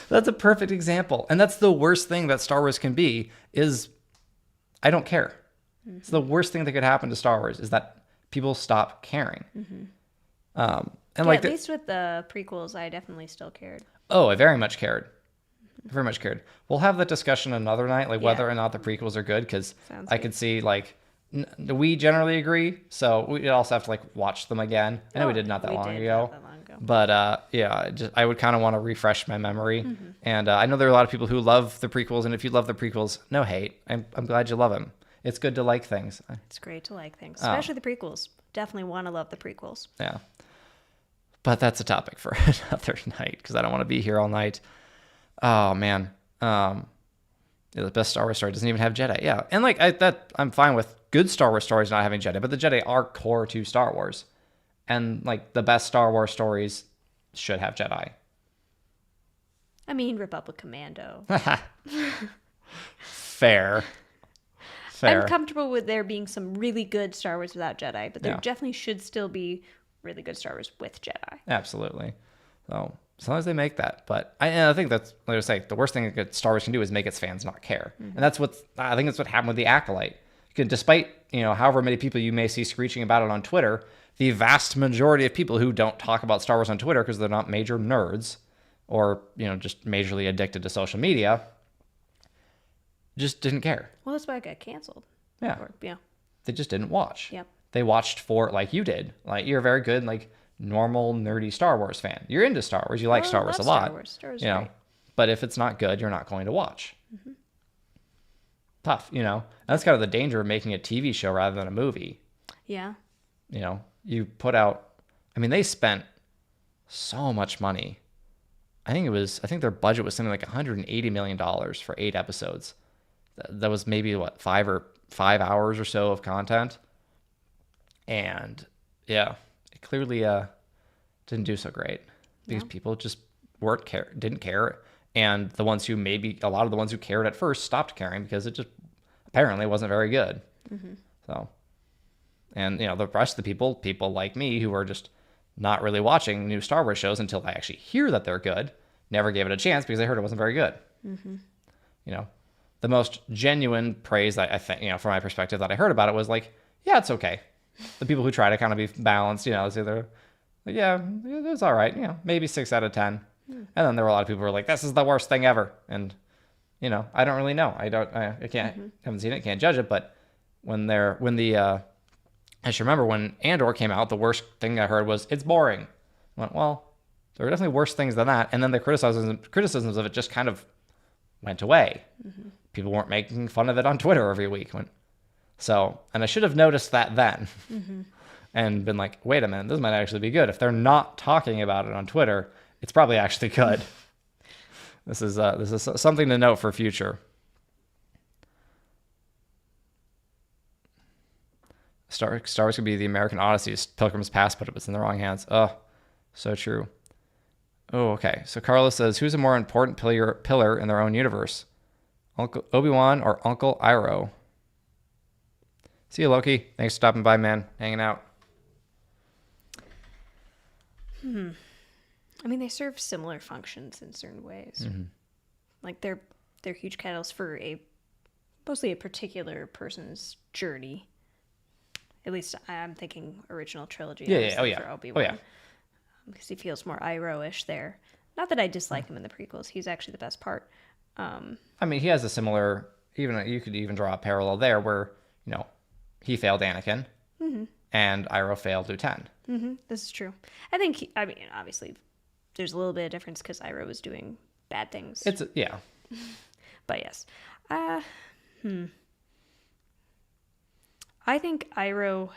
That's a perfect example. And that's the worst thing that Star Wars can be is I don't care. Mm-hmm. It's the worst thing that could happen to Star Wars is that people stop caring. Mm-hmm. At least with the prequels, I definitely still cared. Oh, I very much cared. Very much cared. We'll have that discussion another night, like whether or not the prequels are good, because I could see like we generally agree. So we also have to like watch them again. I know we did not that long ago. But I would kind of want to refresh my memory. Mm-hmm. And I know there are a lot of people who love the prequels, and if you love the prequels, no hate. I'm glad you love them. It's good to like things. It's great to like things, especially the prequels. Definitely want to love the prequels. Yeah. But that's a topic for another night because I don't want to be here all night. Oh man. The best Star Wars story doesn't even have Jedi. Yeah. And like I'm fine with good Star Wars stories not having Jedi, but the Jedi are core to Star Wars. And like the best Star Wars stories should have Jedi. I mean, Republic Commando. Fair. I'm comfortable with there being some really good Star Wars without Jedi, but there definitely should still be really good Star Wars with Jedi. Absolutely. So as long as they make that. But I think that's, like I say, the worst thing that Star Wars can do is make its fans not care. Mm-hmm. And I think that's what happened with The Acolyte. Despite, however many people you may see screeching about it on Twitter, the vast majority of people who don't talk about Star Wars on Twitter because they're not major nerds or, just majorly addicted to social media, just didn't care. Well, that's why it got canceled. Yeah. They just didn't watch. Yep. They watched for, like you did. Like, you're a very good, like, normal, nerdy Star Wars fan. You're into Star Wars. You like Star Wars a lot. Star Wars great. But if it's not good, you're not going to watch. Mm-hmm. Tough, That's kind of the danger of making a TV show rather than a movie. Yeah. You put out, they spent so much money. I think their budget was something like $180 million for 8 episodes. That was maybe 5 hours or so of content. And yeah, it clearly didn't do so great. These people just didn't care. And a lot of the ones who cared at first stopped caring because it just apparently wasn't very good. Mm-hmm. So, and the rest of the people like me who are just not really watching new Star Wars shows until I actually hear that they're good, never gave it a chance because I heard it wasn't very good. Mm-hmm. The most genuine praise that I think, from my perspective that I heard about it was like, yeah, it's okay. The people who try to kind of be balanced, it's either, yeah, it was all right, maybe 6 out of 10. And then there were a lot of people who were like, this is the worst thing ever. And, I don't really know. I can't, haven't seen it, can't judge it. But I should remember when Andor came out, the worst thing I heard was, it's boring. I went, well, there are definitely worse things than that. And then the criticisms of it just kind of went away. Mm-hmm. People weren't making fun of it on Twitter every week. And I should have noticed that then and been like, wait a minute, this might actually be good. If they're not talking about it on Twitter, it's probably actually good. This is something to note for future. Star Wars could be the American Odyssey's Pilgrim's Past, but it was in the wrong hands. Oh, so true. Oh, okay. So Carlos says, who's a more important pillar in their own universe? Uncle Obi-Wan or Uncle Iroh? See you, Loki. Thanks for stopping by, man. Hanging out. They serve similar functions in certain ways. Mm-hmm. Like they're huge catalysts for mostly a particular person's journey. At least I'm thinking original trilogy. Yeah. For Obi-Wan. Because he feels more Iroh-ish there. Not that I dislike him in the prequels. He's actually the best part. He has a similar, you could even draw a parallel there where, he failed Anakin and Iroh failed Lieutenant. Mm-hmm. This is true. I think, obviously there's a little bit of difference because Iroh was doing bad things. Yeah. But yes. I think Iroh,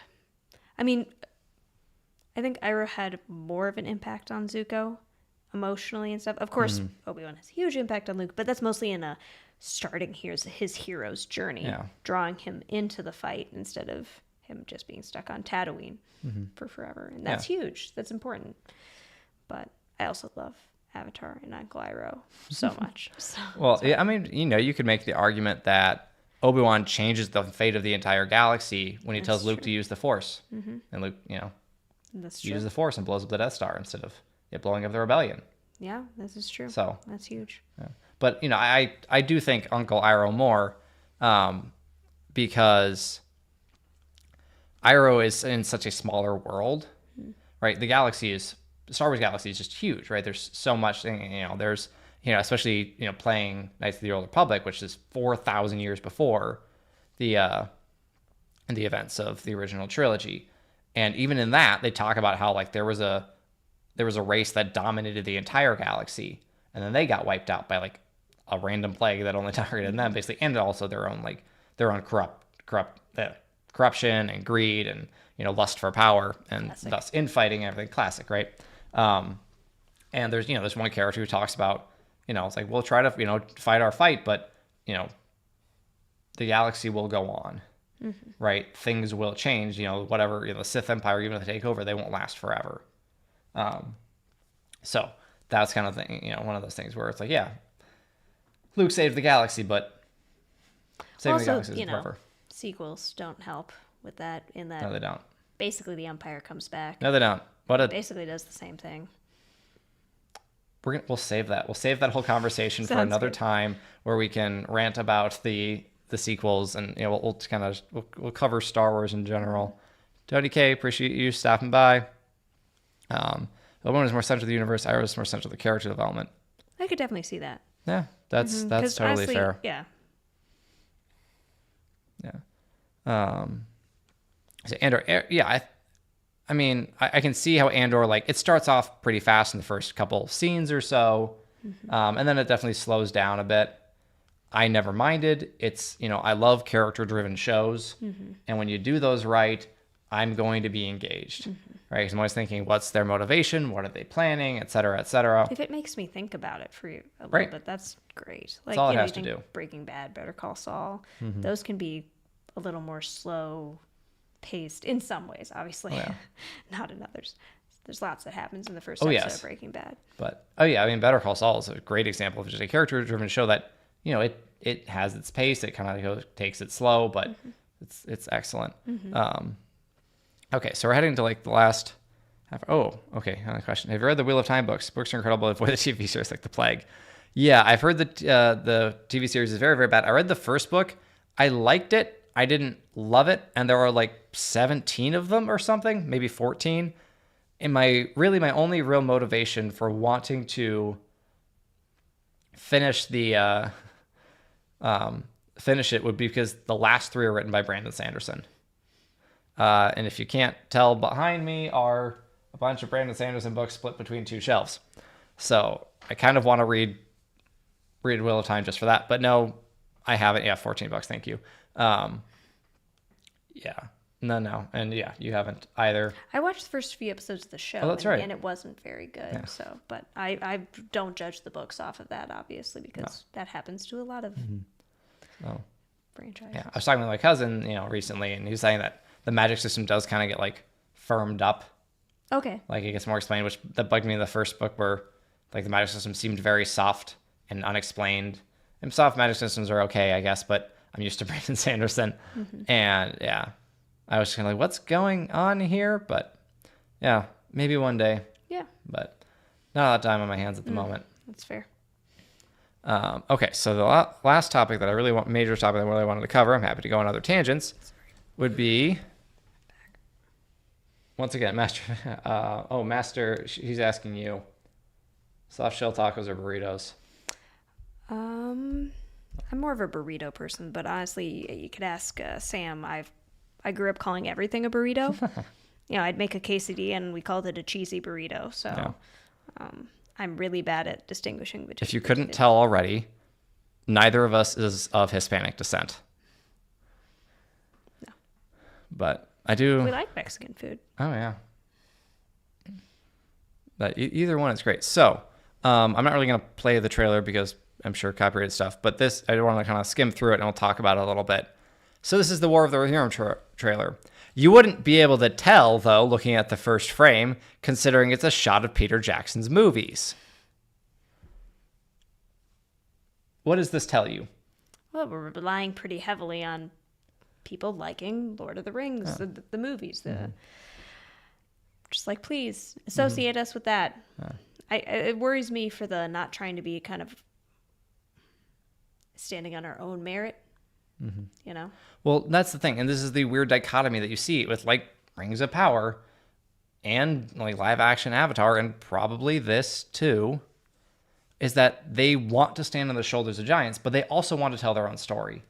I think Iroh had more of an impact on Zuko emotionally and stuff. Of course, Obi-Wan has a huge impact on Luke, but that's mostly in a starting his hero's journey, drawing him into the fight instead of him just being stuck on Tatooine for forever. And that's huge. That's important. But I also love Avatar and Uncle Iroh so much. So, well, yeah, I mean, you could make the argument that Obi-Wan changes the fate of the entire galaxy when he tells Luke to use the Force. And Luke, that's true. uses the Force and blows up the Death Star instead of it blowing up the rebellion. Yeah, this is true. So that's huge. Yeah. But I do think Uncle Iroh more, because Iroh is in such a smaller world, right? Star Wars galaxy is just huge, right? There's so much, there's, especially, playing Knights of the Old Republic, which is 4,000 years before the events of the original trilogy. And even in that, they talk about how like there was a race that dominated the entire galaxy, and then they got wiped out by like a random plague that only targeted them, basically, and also their own corruption and greed and lust for power, and Classic. thus infighting and everything. Classic, right? And there's one character who talks about it's like we'll try to fight our fight, but the galaxy will go on. Right, things will change. Whatever the Sith Empire, even if they take over, they won't last forever. So that's kind of thing. One of those things where it's like, yeah, Luke saved the galaxy, but saving the galaxy isn't forever. Sequels don't help with that. In that, No, they don't. Basically, the Empire comes back. No, they don't. Basically does the same thing. We'll save that. We'll save that whole conversation for Sounds another good. time where we can rant about the sequels, and we'll cover Star Wars in general. Tony K, appreciate you stopping by. Obi-Wan is more central to the universe. Iroh is more central to the character development. I could definitely see that. Yeah, that's 'Cause totally honestly, fair. Yeah. Yeah. So Andor, yeah, I mean, I can see how Andor, like, it starts off pretty fast in the first couple scenes or so, and then it definitely slows down a bit. I never minded. It's, I love character-driven shows, and when you do those right, I'm going to be engaged, right? Because I'm always thinking, what's their motivation? What are they planning? Et cetera, et cetera. If it makes me think about it for you a little Right. bit, that's great. That's all it has you to think do. Breaking Bad, Better Call Saul, those can be a little more slow paced in some ways, obviously. Oh, yeah. Not in others. There's lots that happens in the first Oh, episode yes. of Breaking Bad. But, oh yeah, I mean, Better Call Saul is a great example of just a character-driven show that, it has its pace. It kind of takes it slow, but it's excellent. Okay, so we're heading to like the last half. Oh, okay. Another question. Have you read the Wheel of Time books? Books are incredible. Avoid the TV series like the plague. Yeah, I've heard that the TV series is very, very bad. I read the first book. I liked it. I didn't love it, and there are like 17 of them or something, maybe 14. And my only real motivation for wanting to finish it would be because the last 3 are written by Brandon Sanderson. And if you can't tell, behind me are a bunch of Brandon Sanderson books split between 2 shelves. So I kind of want to read Wheel of Time just for that. But no, I haven't. Yeah, $14. Thank you. Yeah. No. And yeah, you haven't either. I watched the first few episodes of the show, Oh, that's right. and it wasn't very good. Yeah. So, but I don't judge the books off of that, obviously, because that happens to a lot of franchises. Yeah. I was talking with my cousin, recently, and he was saying that the magic system does kind of get like firmed up. Okay. Like it gets more explained, which that bugged me in the first book, where like the magic system seemed very soft and unexplained. And soft magic systems are okay, I guess, but I'm used to Brandon Sanderson. And yeah, I was kind of like, what's going on here? But yeah, maybe one day. Yeah, But not a lot of time on my hands at the moment. that's fair. Okay, so the last topic that I really major topic that I really wanted to cover, I'm happy to go on other tangents, would be, once again, Master, he's asking you, soft shell tacos or burritos? I'm more of a burrito person, but honestly, you could ask Sam. I grew up calling everything a burrito. I'd make a quesadilla and we called it a cheesy burrito. So I'm really bad at distinguishing between. If you couldn't tell already, neither of us is of Hispanic descent. No. But I do. We like Mexican food. Oh, yeah. But either one is great. So I'm not really going to play the trailer because I'm sure copyrighted stuff. But this, I want to kind of skim through it and we'll talk about it a little bit. So this is the War of the Rohirrim trailer. You wouldn't be able to tell, though, looking at the first frame, considering it's a shot of Peter Jackson's movies. What does this tell you? Well, we're relying pretty heavily on people liking Lord of the Rings, the movies. Just like, please associate us with that. It worries me for the not trying to be kind of standing on our own merit. You know? Well, that's the thing. And this is the weird dichotomy that you see with like Rings of Power and like live action Avatar, and probably this too, is that they want to stand on the shoulders of giants, but they also want to tell their own story,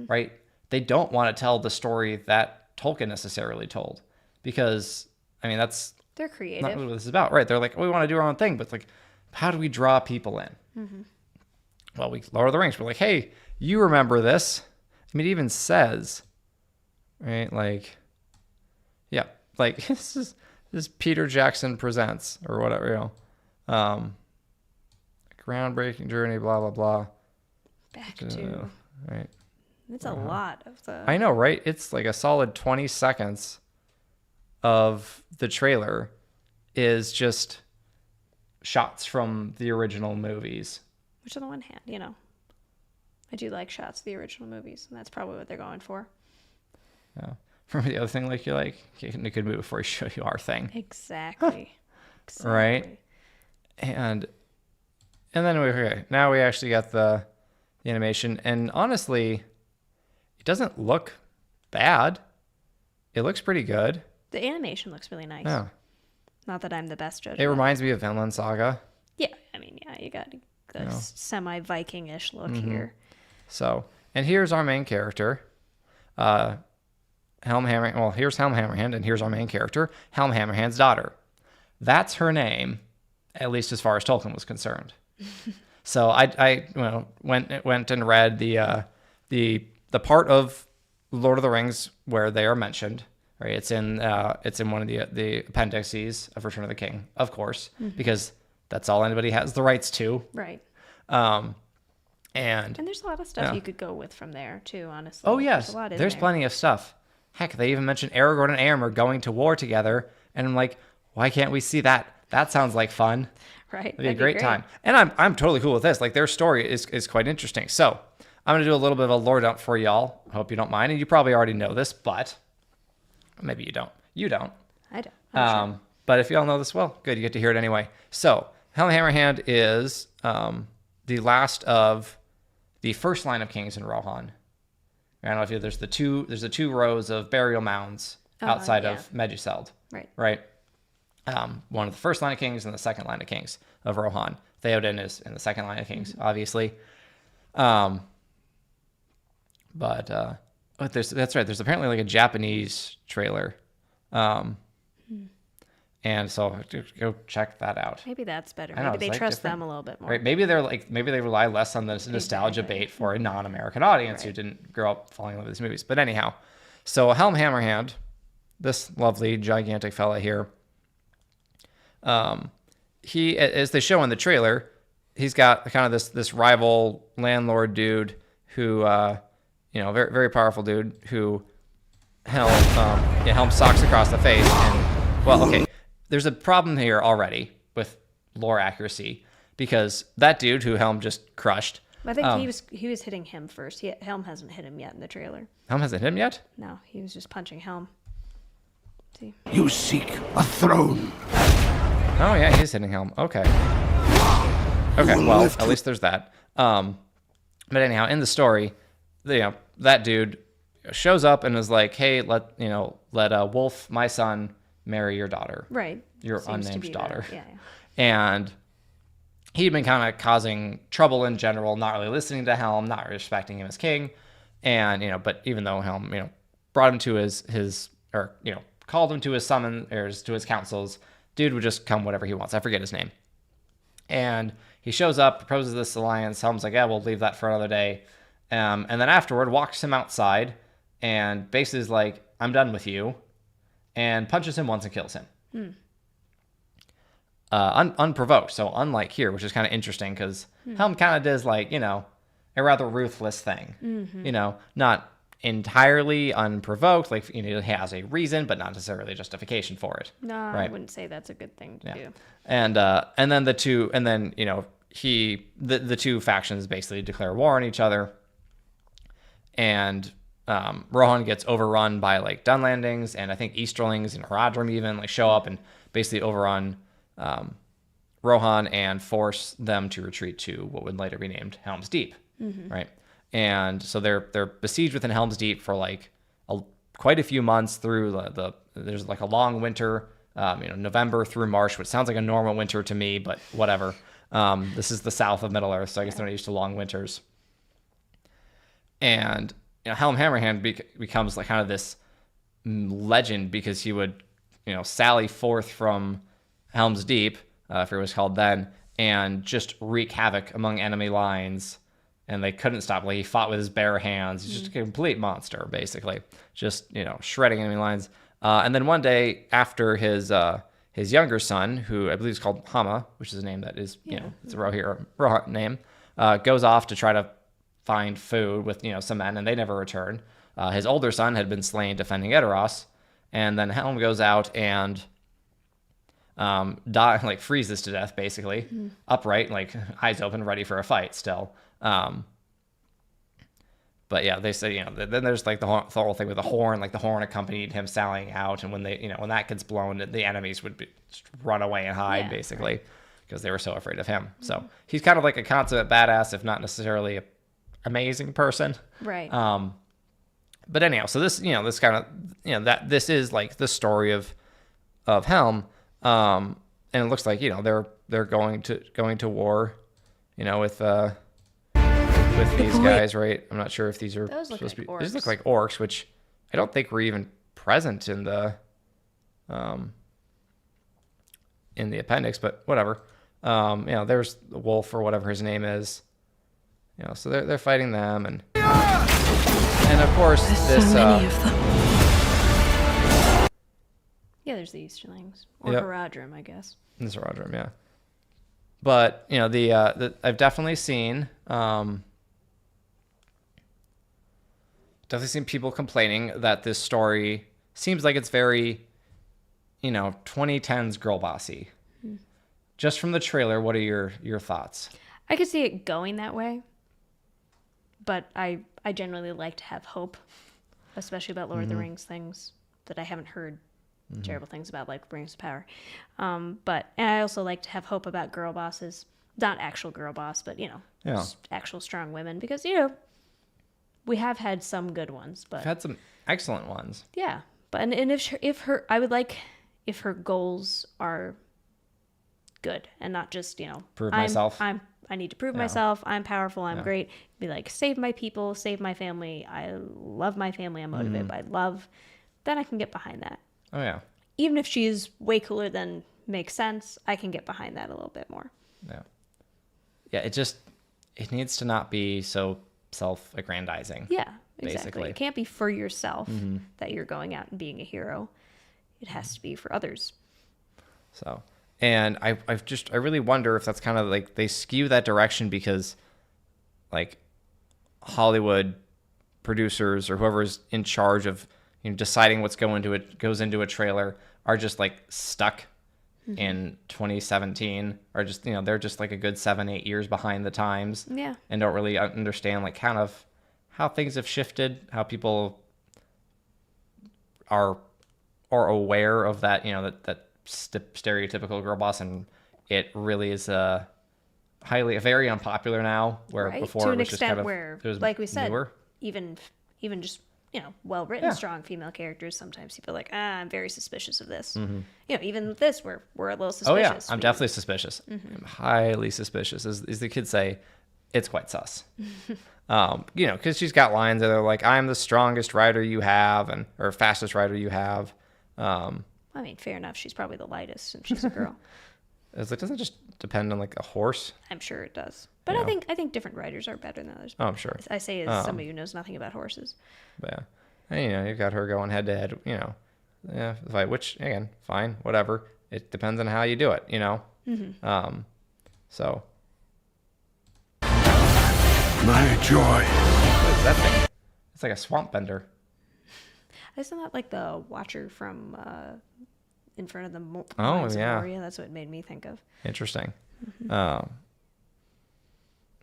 right? They don't want to tell the story that Tolkien necessarily told, because I mean, they're creative. not what this is about, right? They're like, we want to do our own thing, but it's like, how do we draw people in? Well, Lord of the Rings, we're like, hey, you remember this? I mean, it even says, right? Like, yeah, like this is Peter Jackson presents or whatever, you know, groundbreaking journey, blah blah blah. Back to right. It's a lot of the. I know, right? It's like a solid 20 seconds of the trailer is just shots from the original movies. Which on the one hand, you know, I do like shots of the original movies, and that's probably what they're going for. Yeah. Remember the other thing, like you're like, you could move before you show you our thing. Exactly. Right. And then now we actually got the animation, and honestly, it doesn't look bad. It looks pretty good. The animation looks really nice. Yeah. Not that I'm the best judge. It reminds me of Vinland Saga. Yeah, I mean, yeah, you got the semi-Viking-ish look here. So, and here's our main character, Helm Hammerhand. Well, here's Helm Hammerhand, and here's our main character, Helm Hammerhand's daughter. That's her name, at least as far as Tolkien was concerned. So I went and read the part of Lord of the Rings where they are mentioned. Right, it's in one of the appendices of Return of the King, of course, because that's all anybody has the rights to. Right. And there's a lot of stuff you could go with from there too, honestly. Oh yes, there's plenty of stuff. Heck, they even mentioned Aragorn and Eomer going to war together, and I'm like, why can't we see that? That sounds like fun. Right. It'd be a great time. And I'm totally cool with this. Like, their story is quite interesting. So I'm gonna do a little bit of a lore dump for y'all. Hope you don't mind, and you probably already know this, but maybe you don't. You don't. I don't. I'm sure. But if y'all know this, well, good. You get to hear it anyway. So Helm Hammerhand is the last of the first line of kings in Rohan. I don't know if there's the two rows of burial mounds outside of Meduseld. Right. One of the first line of kings and the second line of kings of Rohan. Theoden is in the second line of kings, obviously. But that's right. There's apparently like a Japanese trailer. And so go check that out. Maybe that's better. Know, maybe they trust them a little bit more. Right? Maybe they rely less on the nostalgia bait for a non-American audience who didn't grow up falling in love with these movies. But anyhow, so Helm Hammerhand, this lovely gigantic fella here, he, as they show in the trailer, he's got kind of this rival landlord dude who, very, very powerful dude who Helm socks across the face. And, well, okay, there's a problem here already with lore accuracy because that dude who Helm just crushed. I think he was hitting him first. Helm hasn't hit him yet in the trailer. Helm hasn't hit him yet? No, he was just punching Helm. See? You seek a throne. Oh yeah, he's hitting Helm. Okay. Okay, well, at least there's that. But anyhow, in the story, that dude shows up and is like, "Hey, let Wolf, my son, marry your daughter." Right. Your unnamed daughter. Yeah. And he'd been kind of causing trouble in general, not really listening to Helm, not respecting him as king. And, but even though Helm, brought him to his called him to his summons, to his councils, dude would just come whatever he wants. I forget his name. And he shows up, proposes this alliance. Helm's like, yeah, we'll leave that for another day. And then afterward, walks him outside and basically is like, I'm done with you. And punches him once and kills him. unprovoked. So unlike here, which is kind of interesting because Helm kind of does like, a rather ruthless thing, not entirely unprovoked. Like, it has a reason, but not necessarily a justification for it. No, right? I wouldn't say that's a good thing to do. And then the two factions basically declare war on each other. And Rohan gets overrun by like Dunlandings, and I think Easterlings and Haradrim even like show up and basically overrun Rohan and force them to retreat to what would later be named Helm's Deep, right? And so they're besieged within Helm's Deep for like quite a few months through there's like a long winter, November through March, which sounds like a normal winter to me, but whatever. This is the south of Middle Earth, so I guess they're not used to long winters. And Helm Hammerhand becomes like kind of this legend because he would, sally forth from Helm's Deep, if it was called then, and just wreak havoc among enemy lines. And they couldn't stop. Like, he fought with his bare hands. He's just a complete monster, basically. Just, shredding enemy lines. And then one day, after his younger son, who I believe is called Hama, which is a name that is, it's a Rohan name, goes off to try to find food with, some men, and they never return. His older son had been slain defending Edoras, and then Helm goes out and freezes to death, basically, upright, like eyes open, ready for a fight still. But yeah, they say, then there's like the whole thing with the horn, like the horn accompanied him sallying out. And when when that gets blown, the enemies would just run away and hide, basically, because they were so afraid of him. So he's kind of like a consummate badass, if not necessarily a amazing person. Right. But anyhow, so this, this kind of, that this is like the story of Helm. And it looks like, they're going to war, with these guys, right? I'm not sure if these are supposed to be. Orcs. These look like orcs, which I don't think were even present in the appendix, but whatever. There's the wolf or whatever his name is. So they're fighting them, and of course There's so many of them. Yeah, there's the Easterlings or Haradrim, I guess. There's Haradrim, yeah. But the I've definitely seen people complaining that this story seems like it's very 2010s girl bossy. Just from the trailer, what are your thoughts? I could see it going that way, but I generally like to have hope, especially about Lord of the Rings things that I haven't heard terrible things about, like Rings of Power. And I also like to have hope about girl bosses, not actual girl boss, but just actual strong women, because we have had some good ones, but we've had some excellent ones. Yeah, but and if her, I would like if her goals are good and not just prove myself. I need to prove myself. I'm powerful. I'm great. Be like, save my people, save my family. I love my family. I'm motivated by love. Then I can get behind that. Oh yeah. Even if she's way cooler than makes sense, I can get behind that a little bit more. Yeah. Yeah. It needs to not be so self-aggrandizing. Yeah, exactly. Basically. It can't be for yourself that you're going out and being a hero. It has to be for others. So, and I really wonder if that's kind of like they skew that direction because like Hollywood producers or whoever's in charge of deciding what's goes into a trailer are just like stuck in 2017, or just they're just like a good 7-8 years behind the times, and don't really understand like kind of how things have shifted, how people are aware of that that stereotypical girl boss, and it really is very unpopular now, where before it was just kind of where, it was like we said, newer. even just well-written, strong female characters, sometimes people are like, I'm very suspicious of this. Even with this, we're a little suspicious. Oh yeah, I'm definitely suspicious. I'm highly suspicious. As the kids say, it's quite sus. Because she's got lines that are like, I'm the strongest rider you have, or fastest rider you have. I mean, fair enough. She's probably the lightest, and she's a girl. Doesn't it just depend on like a horse? I'm sure it does. But I think different riders are better than others. Oh, I'm sure. I say as somebody who knows nothing about horses. But yeah. And, you've got her going head to head, fight, which, again, fine, whatever. It depends on how you do it, So My joy. what is that thing? It's like a swamp bender. Isn't that like the Watcher from in front of the Oh, Mines of yeah. Moria? That's what it made me think of. Interesting. Mm-hmm.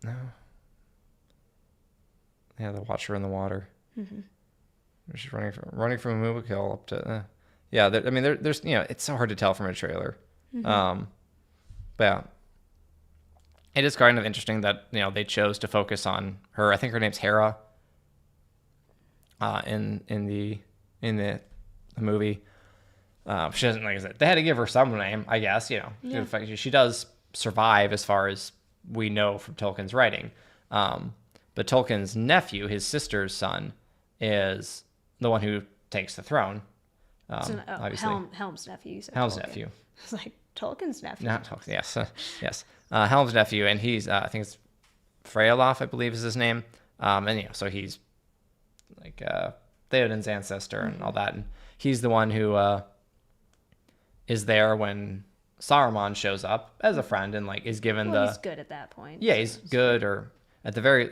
No. Yeah, the Watcher in the water. Mm-hmm. She's running from a movie kill up to. Yeah, I mean, there's it's so hard to tell from a trailer. Mm-hmm. But yeah, it is kind of interesting that they chose to focus on her. I think her name's Hera. In the movie, she doesn't, like I said, they had to give her some name, I guess. In fact, she does survive as far as we know from Tolkien's writing. But Tolkien's nephew, his sister's son, is the one who takes the throne. Obviously, Helm's nephew. You said Helm's Tolkien. nephew. It's like Tolkien's nephew. Not Tolkien. Yes, yes. Helm's nephew, and he's I think it's Freya, I believe is his name. And so he's like Theoden's ancestor and all that, and he's the one who is there when Saruman shows up as a friend and like is given he's good at that point. Yeah, he's good, or at the very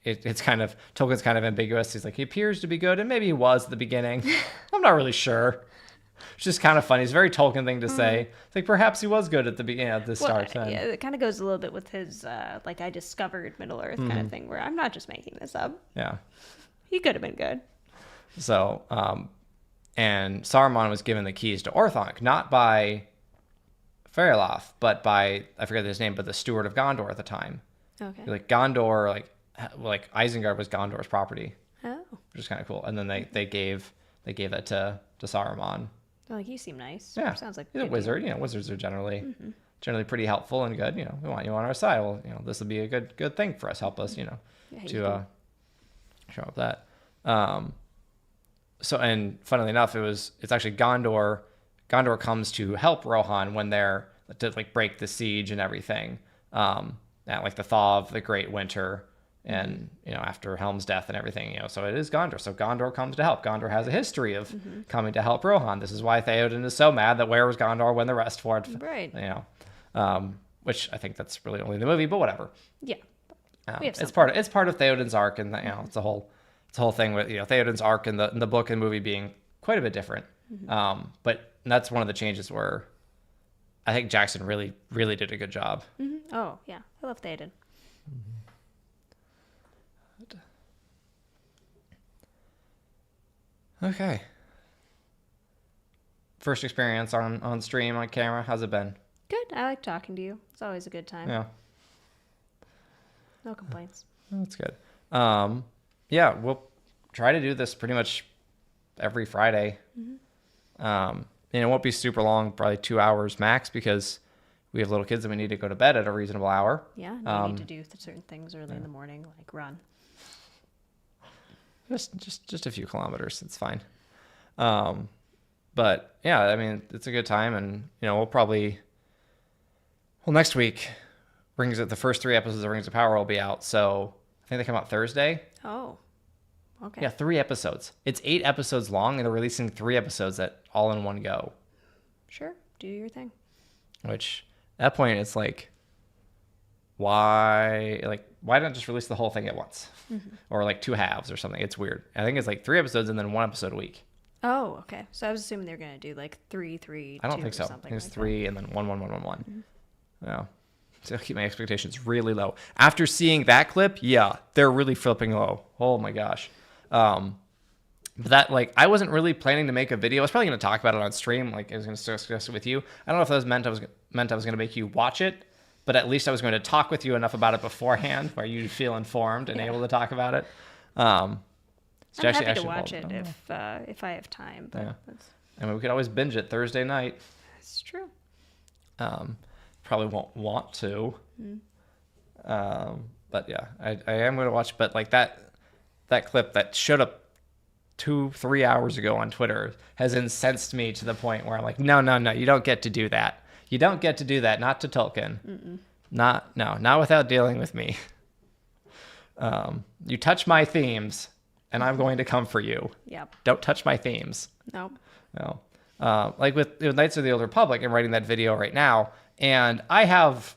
it's kind of Tolkien's kind of ambiguous. He's like, he appears to be good, and maybe he was at the beginning. I'm not really sure. It's just kind of funny. It's a very Tolkien thing to say. It's like perhaps he was good at the beginning, at the start. Yeah, it kind of goes a little bit with his like I discovered Middle Earth kind of thing, where I'm not just making this up. Yeah. He could have been good. So, and Saruman was given the keys to Orthanc, not by Fairloth, but by, I forget his name, but the steward of Gondor at the time. Okay. Like Gondor, like Isengard was Gondor's property, Oh. which is kind of cool. And then they gave that to Saruman. Well, like, you seem nice. Yeah. Sounds like he's a good wizard. Wizards are generally pretty helpful and good. We want you on our side. Well, this will be a good thing for us. Help us, to show up that. So, and funnily enough, it's actually Gondor. Gondor comes to help Rohan when they're to like break the siege and everything. At like the thaw of the Great Winter, and after Helm's death and everything. So it is Gondor. So Gondor comes to help. Gondor has a history of coming to help Rohan. This is why Theoden is so mad that where was Gondor when the rest fled? Right. Which I think that's really only the movie, but whatever. Yeah. It's part of Theoden's arc, and it's a whole thing with Theoden's arc and the book and movie being quite a bit different. But that's one of the changes where I think Jackson really really did a good job. Oh yeah, I love Theoden. Okay. First experience on stream, on camera, how's it been? Good. I like talking to you. It's always a good time. Yeah. No complaints. That's good. Yeah, we'll try to do this pretty much every Friday. It won't be super long, probably 2 hours max, because we have little kids and we need to go to bed at a reasonable hour. Yeah, you need to do certain things early in the morning, like run. Just a few kilometers. It's fine. But yeah, I mean, it's a good time, and we'll probably next week the first 3 episodes of Rings of Power will be out. So I think they come out Thursday. Oh, okay. Yeah, 3 episodes. It's 8 episodes long, and they're releasing 3 episodes all in one go. Sure, do your thing. Which at that point, it's like, why not just release the whole thing at once, or like 2 halves or something? It's weird. I think it's like 3 episodes and then 1 episode a week. Oh, okay. So I was assuming they were gonna do like 3, I don't 2 think so. or I something think it's like 3 and then 1. Yeah. So I'll keep my expectations really low. After seeing that clip, yeah, they're really flipping low. Oh my gosh. But that, I wasn't really planning to make a video. I was probably going to talk about it on stream. I was going to discuss it with you. I don't know if that meant I was going to make you watch it, but at least I was going to talk with you enough about it beforehand where you'd feel informed and able to talk about it. I'm happy to watch it if I have time. But yeah. I mean, we could always binge it Thursday night. It's true. Probably won't want to. But yeah, I am going to watch. But that clip that showed up 2-3 hours ago on Twitter has incensed me to the point where I'm like, no, you don't get to do that. You don't get to do that. Not to Tolkien. Not without dealing with me. You touch my themes, and I'm going to come for you. Yep. Don't touch my themes. Nope. No. Like with Knights of the Old Republic, I'm writing that video right now, And I have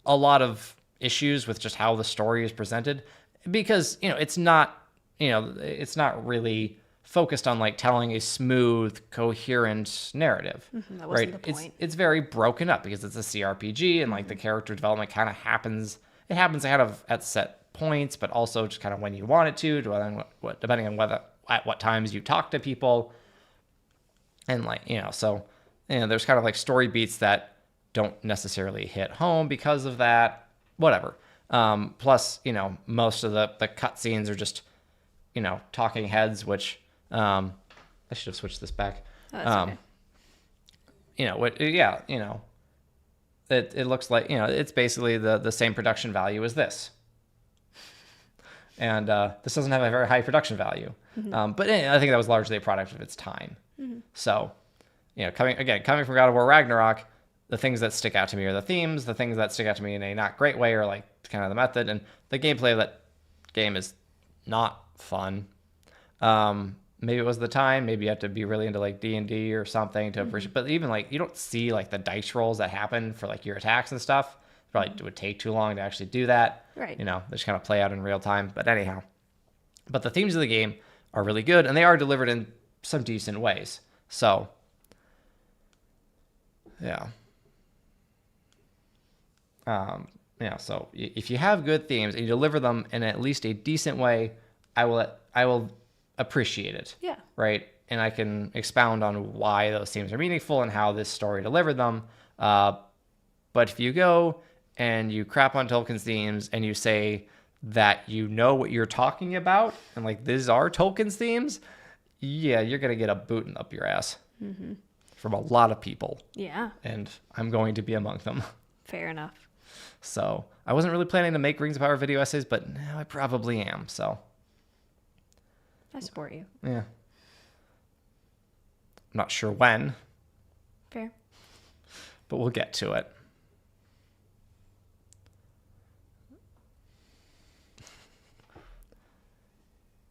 a lot of issues with just how the story is presented because, it's not really focused on like telling a smooth, coherent narrative. That wasn't the point. It's very broken up because it's a CRPG and like the character development kind of happens. It happens kind of at set points, but also just kind of when you want it to, depending on at what times you talk to people. And like, there's kind of like story beats that don't necessarily hit home because of that, whatever. Plus, most of the cutscenes are just, talking heads, which, I should have switched this back. Oh, that's okay. It looks like, it's basically the same production value as this. And this doesn't have a very high production value. But I think that was largely a product of its time. So, coming from God of War Ragnarok, the things that stick out to me are the themes. The things that stick out to me in a not great way are like kind of the method. And the gameplay of that game is not fun. Maybe it was the time. Maybe you have to be really into like D&D or something to appreciate. But even like you don't see like the dice rolls that happen for like your attacks and stuff. Probably it would take too long to actually do that. Right. They just kind of play out in real time. But anyhow, the themes of the game are really good and they are delivered in some decent ways. So, yeah. So if you have good themes and you deliver them in at least a decent way, I will appreciate it. Yeah. Right. And I can expound on why those themes are meaningful and how this story delivered them. But if you go and you crap on Tolkien's themes and you say that you know what you're talking about and like these are Tolkien's themes, yeah, you're gonna get a boot up your ass from a lot of people. Yeah. And I'm going to be among them. Fair enough. So I wasn't really planning to make Rings of Power video essays, but now I probably am. So I support you. yeah, I'm not sure when, Fair. but we'll get to it.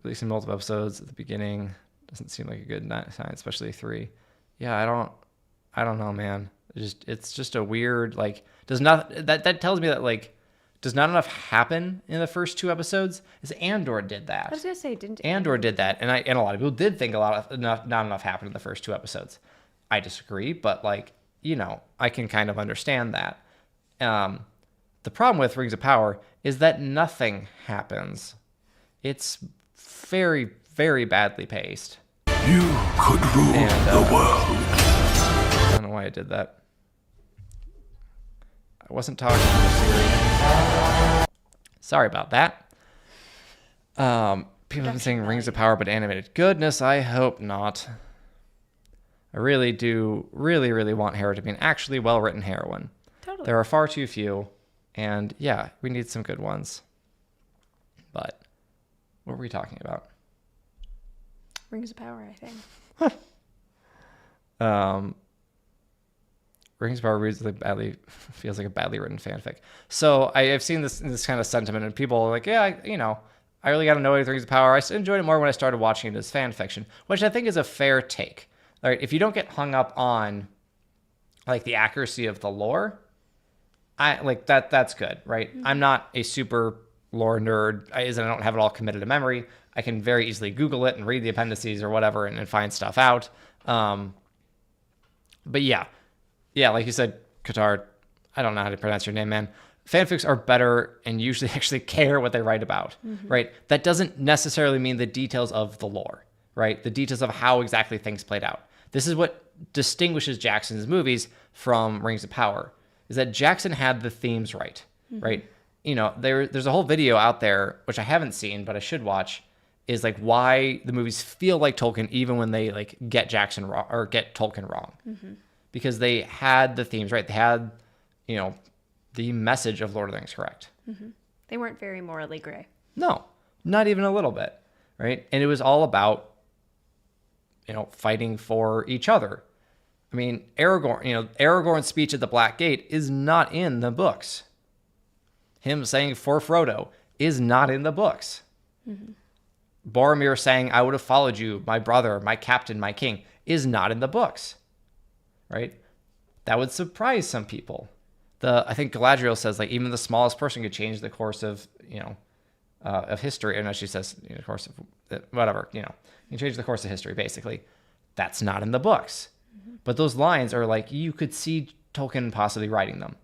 Releasing multiple episodes at the beginning doesn't seem like a good sign, especially 3. Yeah, I don't know, man. It's just a weird, like, that tells me that, like, does not enough happen in the first 2 episodes. Is Andor did that. I was gonna say, didn't Andor did that, and a lot of people did think not enough happened in the first 2 episodes. I disagree, but like, I can kind of understand that. The problem with Rings of Power is that nothing happens. It's very, very badly paced. You could rule the world. I don't know why I did that. I wasn't talking to Siri. Sorry about that. People have been saying Rings of Power, but animated. Goodness, I hope not. I really do, really, really want Hera to be an actually well-written heroine. Totally. There are far too few, and yeah, we need some good ones. But what were we talking about? Rings of Power, I think. Rings of Power feels like a badly written fanfic. So I've seen this kind of sentiment, and people are like, yeah, I really got to know Rings of Power. I enjoyed it more when I started watching it as fan fiction, which I think is a fair take. All right, if you don't get hung up on like the accuracy of the lore, that's good, right? I'm not a super lore nerd. I don't have it all committed to memory. I can very easily Google it and read the appendices or whatever and find stuff out. But yeah, like you said, Qatar, I don't know how to pronounce your name, man. Fanfics are better and usually actually care what they write about, right? That doesn't necessarily mean the details of the lore, right? The details of how exactly things played out. This is what distinguishes Jackson's movies from Rings of Power, is that Jackson had the themes right, right? There's a whole video out there, which I haven't seen, but I should watch, is like why the movies feel like Tolkien even when they like get Jackson wrong or get Tolkien wrong. Because they had the themes right. They had, the message of Lord of the Rings correct. They weren't very morally gray. No, not even a little bit, right? And it was all about, fighting for each other. I mean, Aragorn's speech at the Black Gate is not in the books. Him saying for Frodo is not in the books. Boromir saying, I would have followed you, my brother, my captain, my king, is not in the books, right? That would surprise some people, I think Galadriel says like even the smallest person could change the course of of history. And she says course of whatever you can change the course of history. Basically, that's not in the books, but those lines are like you could see Tolkien possibly writing them,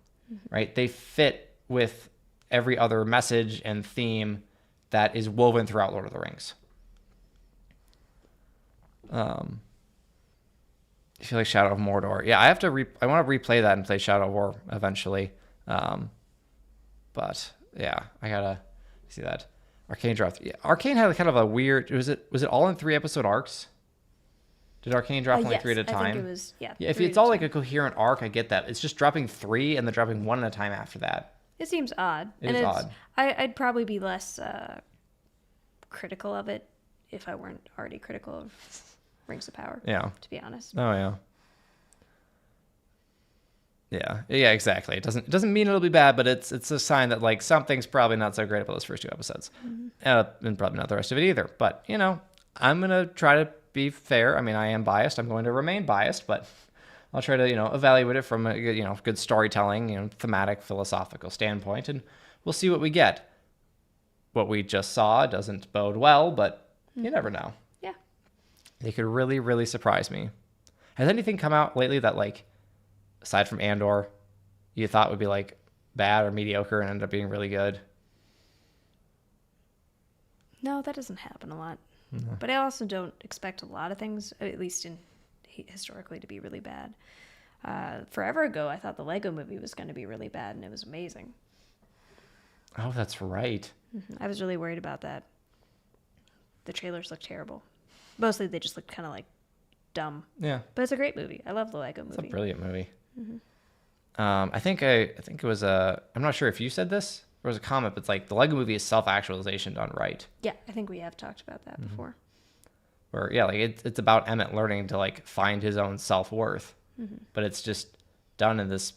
right? They fit with every other message and theme that is woven throughout Lord of the Rings. I feel like Shadow of Mordor. Yeah, I want to replay that and play Shadow of War eventually. But yeah, I gotta see that. Arcane dropped. Yeah, Arcane had kind of a weird. Was it all in 3-episode arcs? Did Arcane drop only 3 at a time? I think it was, yeah. If it's all like a coherent arc, I get that. It's just dropping 3 and then dropping 1 at a time after that. It seems odd. It's odd. I'd probably be less critical of it if I weren't already critical of Rings of Power. Yeah. To be honest. Oh yeah. Yeah, exactly. It doesn't mean it'll be bad, but it's a sign that like something's probably not so great about those first 2 episodes, and probably not the rest of it either. But I'm gonna try to be fair. I mean, I am biased. I'm going to remain biased, but I'll try to evaluate it from a good storytelling, thematic, philosophical standpoint, and we'll see what we get. What we just saw doesn't bode well, but you never know. Yeah. They could really, really surprise me. Has anything come out lately that like, aside from Andor, you thought would be like bad or mediocre and ended up being really good? No, that doesn't happen a lot. Mm-hmm. But I also don't expect a lot of things, at least historically, to be really bad. Forever ago, I thought the Lego movie was going to be really bad, and it was amazing. Oh, that's right. Mm-hmm. I was really worried about that. The trailers looked terrible. Mostly they just looked kind of like dumb. Yeah. But it's a great movie. I love the Lego movie. It's a brilliant movie. Mm-hmm. I think it was I'm not sure if you said this. There was a comment, but it's like the Lego movie is self-actualization done right. Yeah, I think we have talked about that before. Where like it's about Emmett learning to like find his own self-worth, but it's just done in this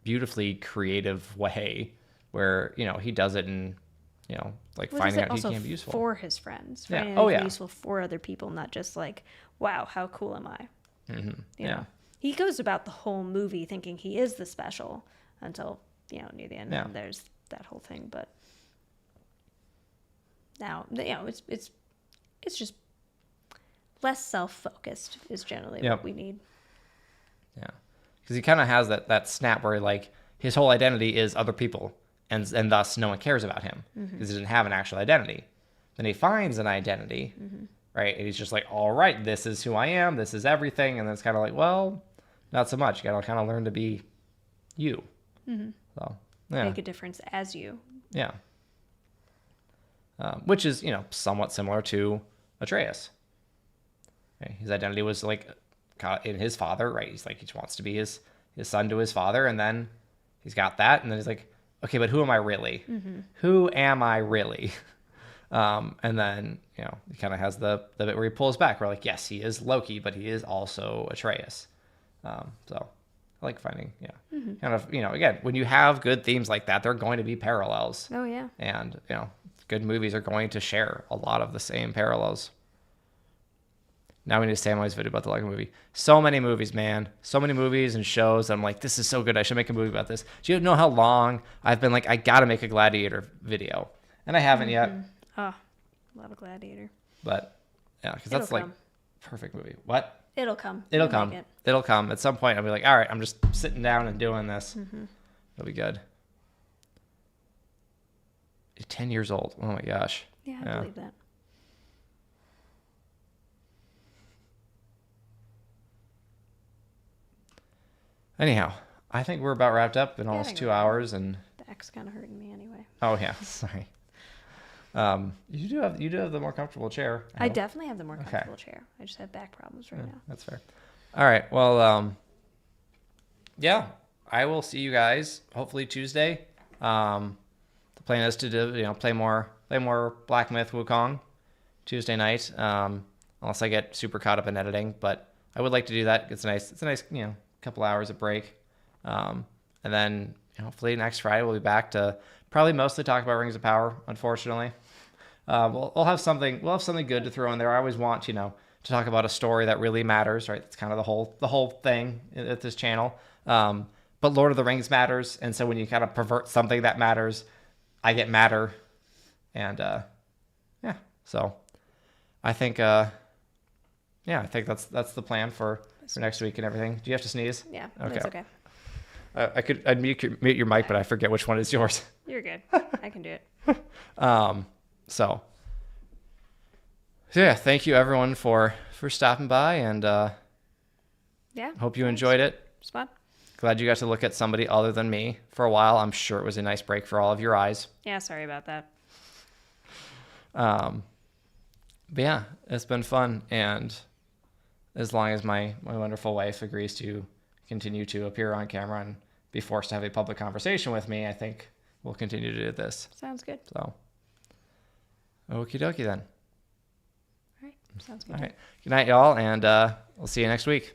beautifully creative way where he does it in like finding out he can be useful for his friends. Yeah. Oh yeah. Useful for other people, not just like, wow, how cool am I? Mm-hmm. You know? He goes about the whole movie thinking he is the special until near the end. Yeah. And there's that whole thing, but now it's just less self-focused is generally what we need. Yeah, because he kind of has that snap where like his whole identity is other people, and thus no one cares about him because he doesn't have an actual identity. Then he finds an identity, right? And he's just like, all right, this is who I am, this is everything, and then it's kind of like, well, not so much. You got to kind of learn to be you. So make a difference as you. Yeah. Which is somewhat similar to Atreus. Right? His identity was like in his father, right? He's like he wants to be his son to his father, and then he's got that, and then he's like, okay, but who am I really? Who am I really? And then he kind of has the bit where he pulls back. Where like, yes, he is Loki, but he is also Atreus. So I like finding kind of again, when you have good themes like that, there are going to be parallels. Oh yeah. And good movies are going to share a lot of the same parallels. Now we need to Samwise video about the Lego movie. So many movies, man. So many movies and shows. I'm like, this is so good. I should make a movie about this. Do you know how long I've been like, I got to make a Gladiator video? And I haven't yet. Oh, love a Gladiator. But yeah, because that's like perfect movie. What? It'll come. It'll come. It'll come. At some point, I'll be like, all right, I'm just sitting down and doing this. It'll be good. You're 10 years old. Oh my gosh. Yeah, I believe that. Anyhow, I think we're about wrapped up in almost 2 hours, and back's kind of hurting me anyway. Oh yeah, sorry. You do have the more comfortable chair. I definitely have the more comfortable chair. I just have back problems right now. That's fair. All right. Well, yeah, I will see you guys hopefully Tuesday. The plan is to do play more Black Myth Wukong Tuesday night. Unless I get super caught up in editing, but I would like to do that. It's a nice couple hours of break, and then hopefully next Friday we'll be back to probably mostly talk about Rings of Power. Unfortunately, we'll have something good to throw in there. I always want to talk about a story that really matters, right? That's kind of the whole thing at this channel. but Lord of the Rings matters, and so when you kind of pervert something that matters, I get madder, and yeah. So I think I think that's the plan for next week and everything. Do you have to sneeze? Yeah, Okay. that's okay. I'd mute your mic, but I forget which one is yours. You're good. I can do it. So yeah, thank you everyone for stopping by, and Yeah. hope you enjoyed it. It's fun. Glad you got to look at somebody other than me for a while. I'm sure it was a nice break for all of your eyes. Yeah, sorry about that. But yeah, it's been fun, and as long as my wonderful wife agrees to continue to appear on camera and be forced to have a public conversation with me, I think we'll continue to do this. Sounds good. So, okie dokie then. All right. Sounds good. All right. Good night, y'all, and we'll see you next week.